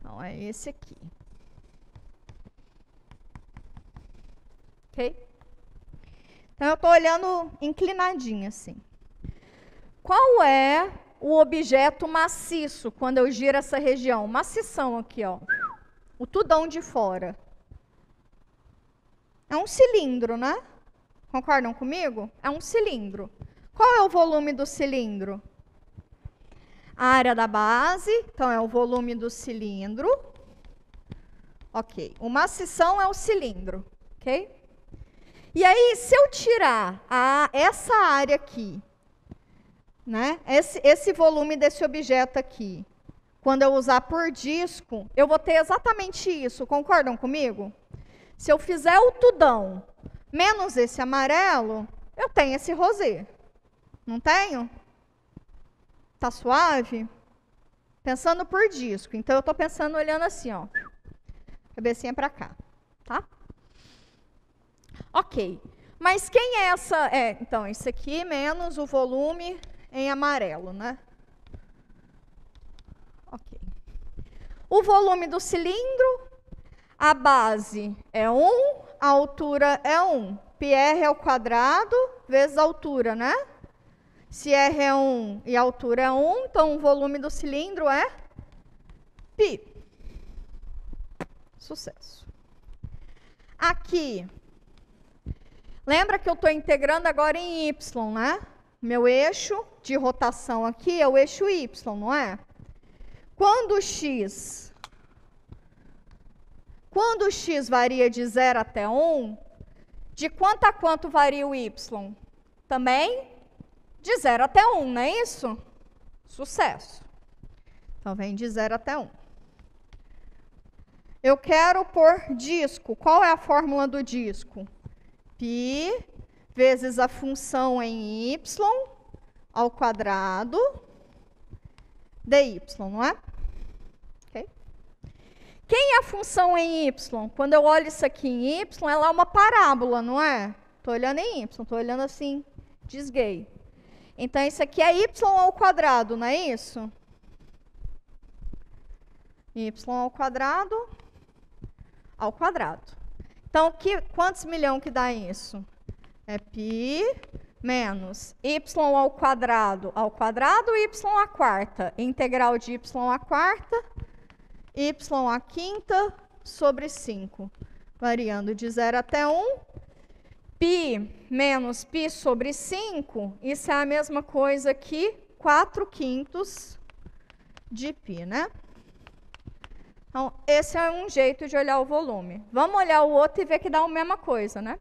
Não, é esse aqui. Ok? Então, eu estou olhando inclinadinho assim. Qual é o objeto maciço quando eu giro essa região? Macição aqui, ó. O tudão de fora. É um cilindro, né? Concordam comigo? É um cilindro. Qual é o volume do cilindro? A área da base, então é o volume do cilindro. Ok. O macição é o cilindro, ok? E aí, se eu tirar essa área aqui, né? Esse volume desse objeto aqui, quando eu usar por disco, eu vou ter exatamente isso. Concordam comigo? Se eu fizer o tudão menos esse amarelo, eu tenho esse rosé. Não tenho? Tá suave? Pensando por disco. Então, eu estou pensando olhando assim, ó. Cabecinha para cá, tá? Ok. Mas quem é essa? Então, isso aqui menos o volume em amarelo, né? Ok. O volume do cilindro, a base é 1, a altura é 1. πr ao quadrado vezes a altura, né? Se r é 1 e a altura é 1, então o volume do cilindro é π. Sucesso. Aqui, lembra que eu estou integrando agora em y, né? Meu eixo de rotação aqui é o eixo y, não é? Quando o x varia de 0 até 1, de quanto a quanto varia o y? Também de 0 até 1, não é isso? Sucesso. Então, vem de 0 até 1. Eu quero pôr disco. Qual é a fórmula do disco? π vezes a função em y ao quadrado dy, não é? Okay. Quem é a função em y? Quando eu olho isso aqui em y, ela é uma parábola, não é? Estou olhando em y, estou olhando assim, desguei. Então, isso aqui é y ao quadrado, não é isso? Y ao quadrado. Então, quantos milhões que dá isso? É π menos y ao quadrado, y à quarta. Integral de y à quarta, y à quinta sobre 5. Variando de 0 até 1. π menos π sobre 5, isso é a mesma coisa que 4/5 de π, né? Então, esse é um jeito de olhar o volume. Vamos olhar o outro e ver que dá a mesma coisa, né?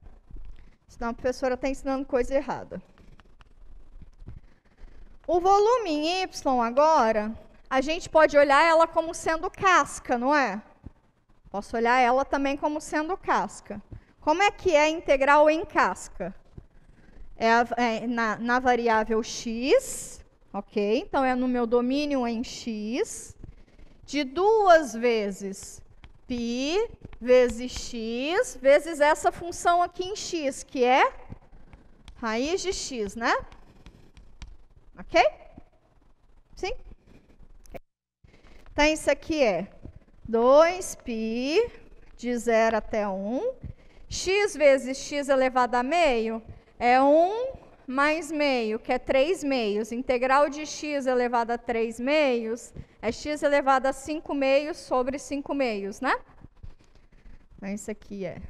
Senão a professora está ensinando coisa errada. O volume em y agora, a gente pode olhar ela como sendo casca, não é? Posso olhar ela também como sendo casca. Como é que é a integral em casca? Na variável x, ok? Então, é no meu domínio em x, de 2 vezes π vezes x, vezes essa função aqui em x, que é raiz de x, né? Ok? Sim? Okay. Então, isso aqui é 2π de 0 até 1. X vezes x elevado a meio é 1 mais meio, que é 3 meios. Integral de x elevado a 3 meios é x elevado a 5 meios sobre 5 meios, né? Então, isso aqui é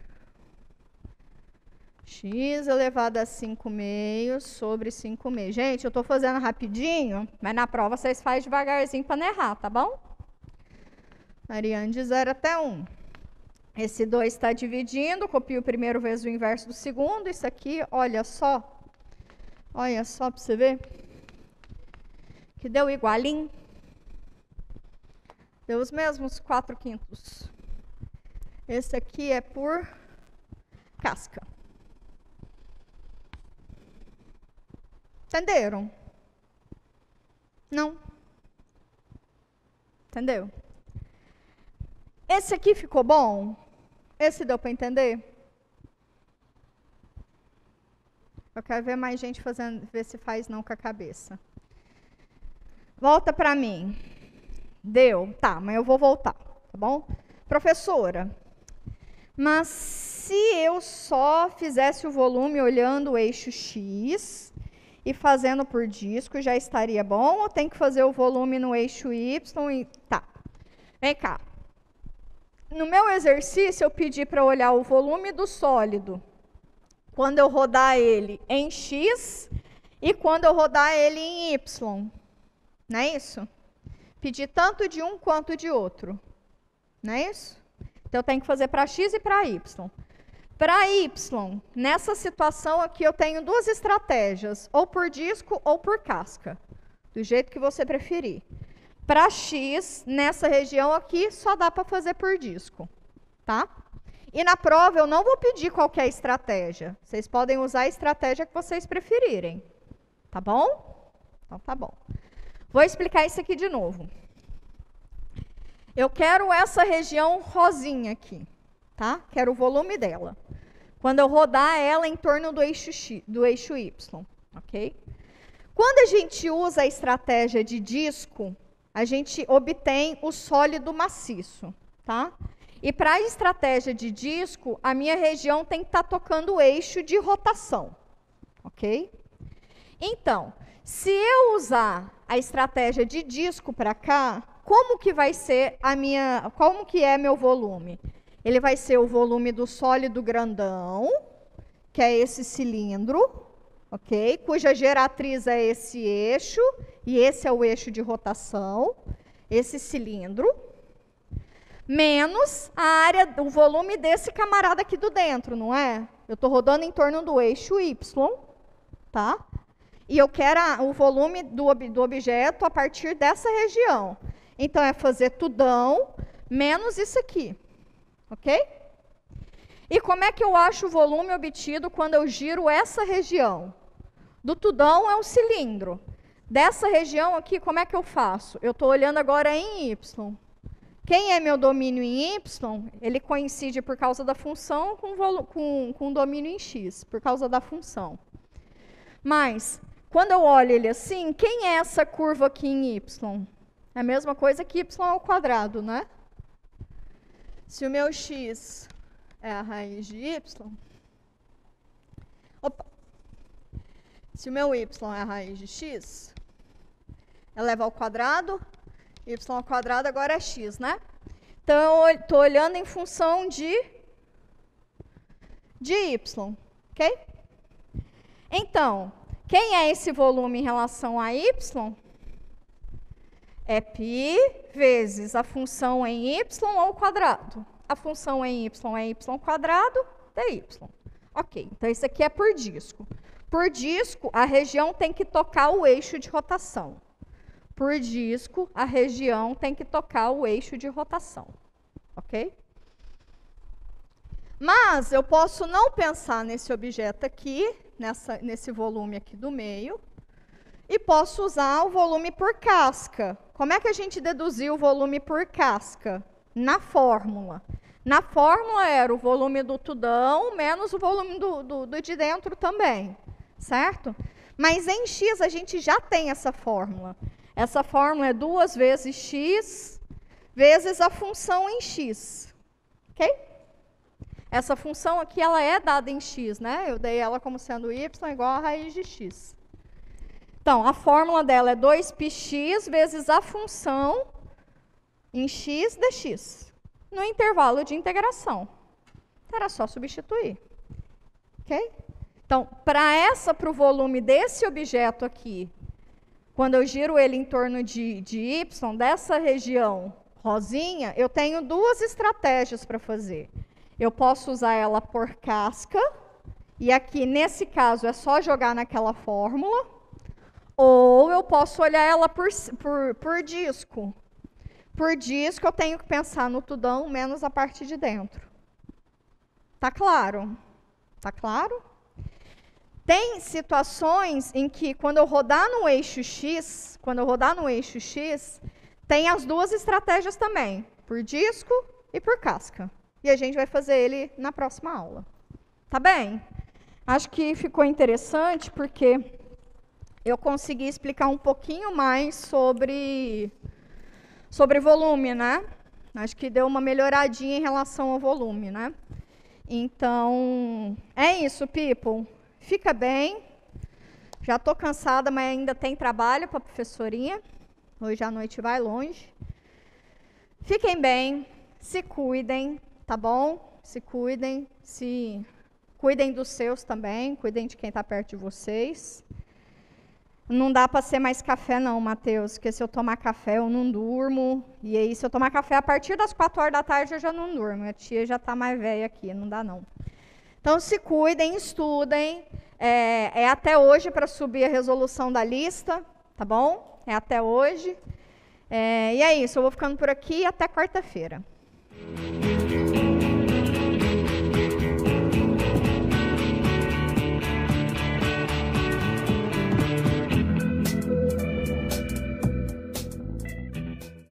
x elevado a 5 meios sobre 5 meios. Gente, eu estou fazendo rapidinho, mas na prova vocês fazem devagarzinho para não errar, tá bom? Variando de 0 até 1. Esse 2 está dividindo, copio o primeiro vezes o inverso do segundo. Isso aqui, olha só para você ver, que deu igualinho. Deu os mesmos 4/5. Esse aqui é por casca. Entenderam? Não? Entendeu? Esse aqui ficou bom? Esse deu para entender? Eu quero ver mais gente fazendo, ver se faz não com a cabeça. Volta para mim. Deu? Tá, mas eu vou voltar, tá bom? Professora, mas se eu só fizesse o volume olhando o eixo X e fazendo por disco, já estaria bom? Ou tem que fazer o volume no eixo Y? Tá. Vem cá. No meu exercício, eu pedi para olhar o volume do sólido quando eu rodar ele em X e quando eu rodar ele em Y. Não é isso? Pedi tanto de um quanto de outro. Não é isso? Então, eu tenho que fazer para X e para Y. Para Y, nessa situação aqui, eu tenho duas estratégias, ou por disco ou por casca, do jeito que você preferir. Para X, nessa região aqui, só dá para fazer por disco, tá? E na prova, eu não vou pedir qualquer estratégia. Vocês podem usar a estratégia que vocês preferirem, tá bom? Então, tá bom. Vou explicar isso aqui de novo. Eu quero essa região rosinha aqui, tá? Quero o volume dela. quando eu rodar ela em torno do eixo Y, ok? Quando a gente usa a estratégia de disco, a gente obtém o sólido maciço, tá? E para a estratégia de disco, a minha região tem que estar tocando o eixo de rotação, ok? Então, se eu usar a estratégia de disco para cá, como que vai ser como que é meu volume? Ele vai ser o volume do sólido grandão, que é esse cilindro, ok? Cuja geratriz é esse eixo, e esse é o eixo de rotação, esse cilindro, menos a área, o volume desse camarada aqui do dentro, não é? Eu estou rodando em torno do eixo Y, tá? E eu quero o volume do objeto a partir dessa região. Então, é fazer tudão menos isso aqui, ok? E como é que eu acho o volume obtido quando eu giro essa região? Do tudão é o cilindro. Dessa região aqui, como é que eu faço? Eu estou olhando agora em Y. Quem é meu domínio em Y, ele coincide por causa da função com o domínio em X, por causa da função. Mas, quando eu olho ele assim, quem é essa curva aqui em Y? É a mesma coisa que Y ao quadrado, né? Se o meu X é a raiz de Y... Opa! Se o meu Y é a raiz de X, eleva ao quadrado... Y ao quadrado agora é x, né? Então, eu estou olhando em função de y, ok? Então, quem é esse volume em relação a y? É π vezes a função em y ao quadrado. A função em y é y ao quadrado dy. Ok, então isso aqui é por disco. Por disco, a região tem que tocar o eixo de rotação. Por disco, a região tem que tocar o eixo de rotação, ok? Mas eu posso não pensar nesse objeto aqui, nesse volume aqui do meio, e posso usar o volume por casca. Como é que a gente deduziu o volume por casca? Na fórmula. Na fórmula era o volume do tudão menos o volume do de dentro também, certo? Mas em X a gente já tem essa fórmula. Essa fórmula é 2 vezes x vezes a função em x, ok? Essa função aqui, ela é dada em x, né? Eu dei ela como sendo y igual a raiz de x. Então, a fórmula dela é 2πx vezes a função em x dx, no intervalo de integração. Era só substituir, ok? Então, para o volume desse objeto aqui, quando eu giro ele em torno de y, dessa região rosinha, eu tenho duas estratégias para fazer. Eu posso usar ela por casca, e aqui, nesse caso, é só jogar naquela fórmula, ou eu posso olhar ela por disco. Por disco, eu tenho que pensar no tudão menos a parte de dentro. Tá claro? Tá claro? Tem situações em que, quando eu rodar no eixo X, tem as duas estratégias também, por disco e por casca. E a gente vai fazer ele na próxima aula. Tá bem? Acho que ficou interessante, porque eu consegui explicar um pouquinho mais sobre volume, né? Acho que deu uma melhoradinha em relação ao volume, né? Então, é isso, people. Fica bem. Já estou cansada, mas ainda tem trabalho para a professorinha. Hoje à noite vai longe. Fiquem bem, se cuidem, tá bom? Se cuidem dos seus também, cuidem de quem está perto de vocês. Não dá para ser mais café não, Matheus, porque se eu tomar café eu não durmo. E aí, se eu tomar café a partir das 4 horas da tarde, eu já não durmo. A tia já está mais velha aqui, não dá não. Então, se cuidem, estudem. É até hoje para subir a resolução da lista, tá bom? É até hoje. E é isso, eu vou ficando por aqui até quarta-feira.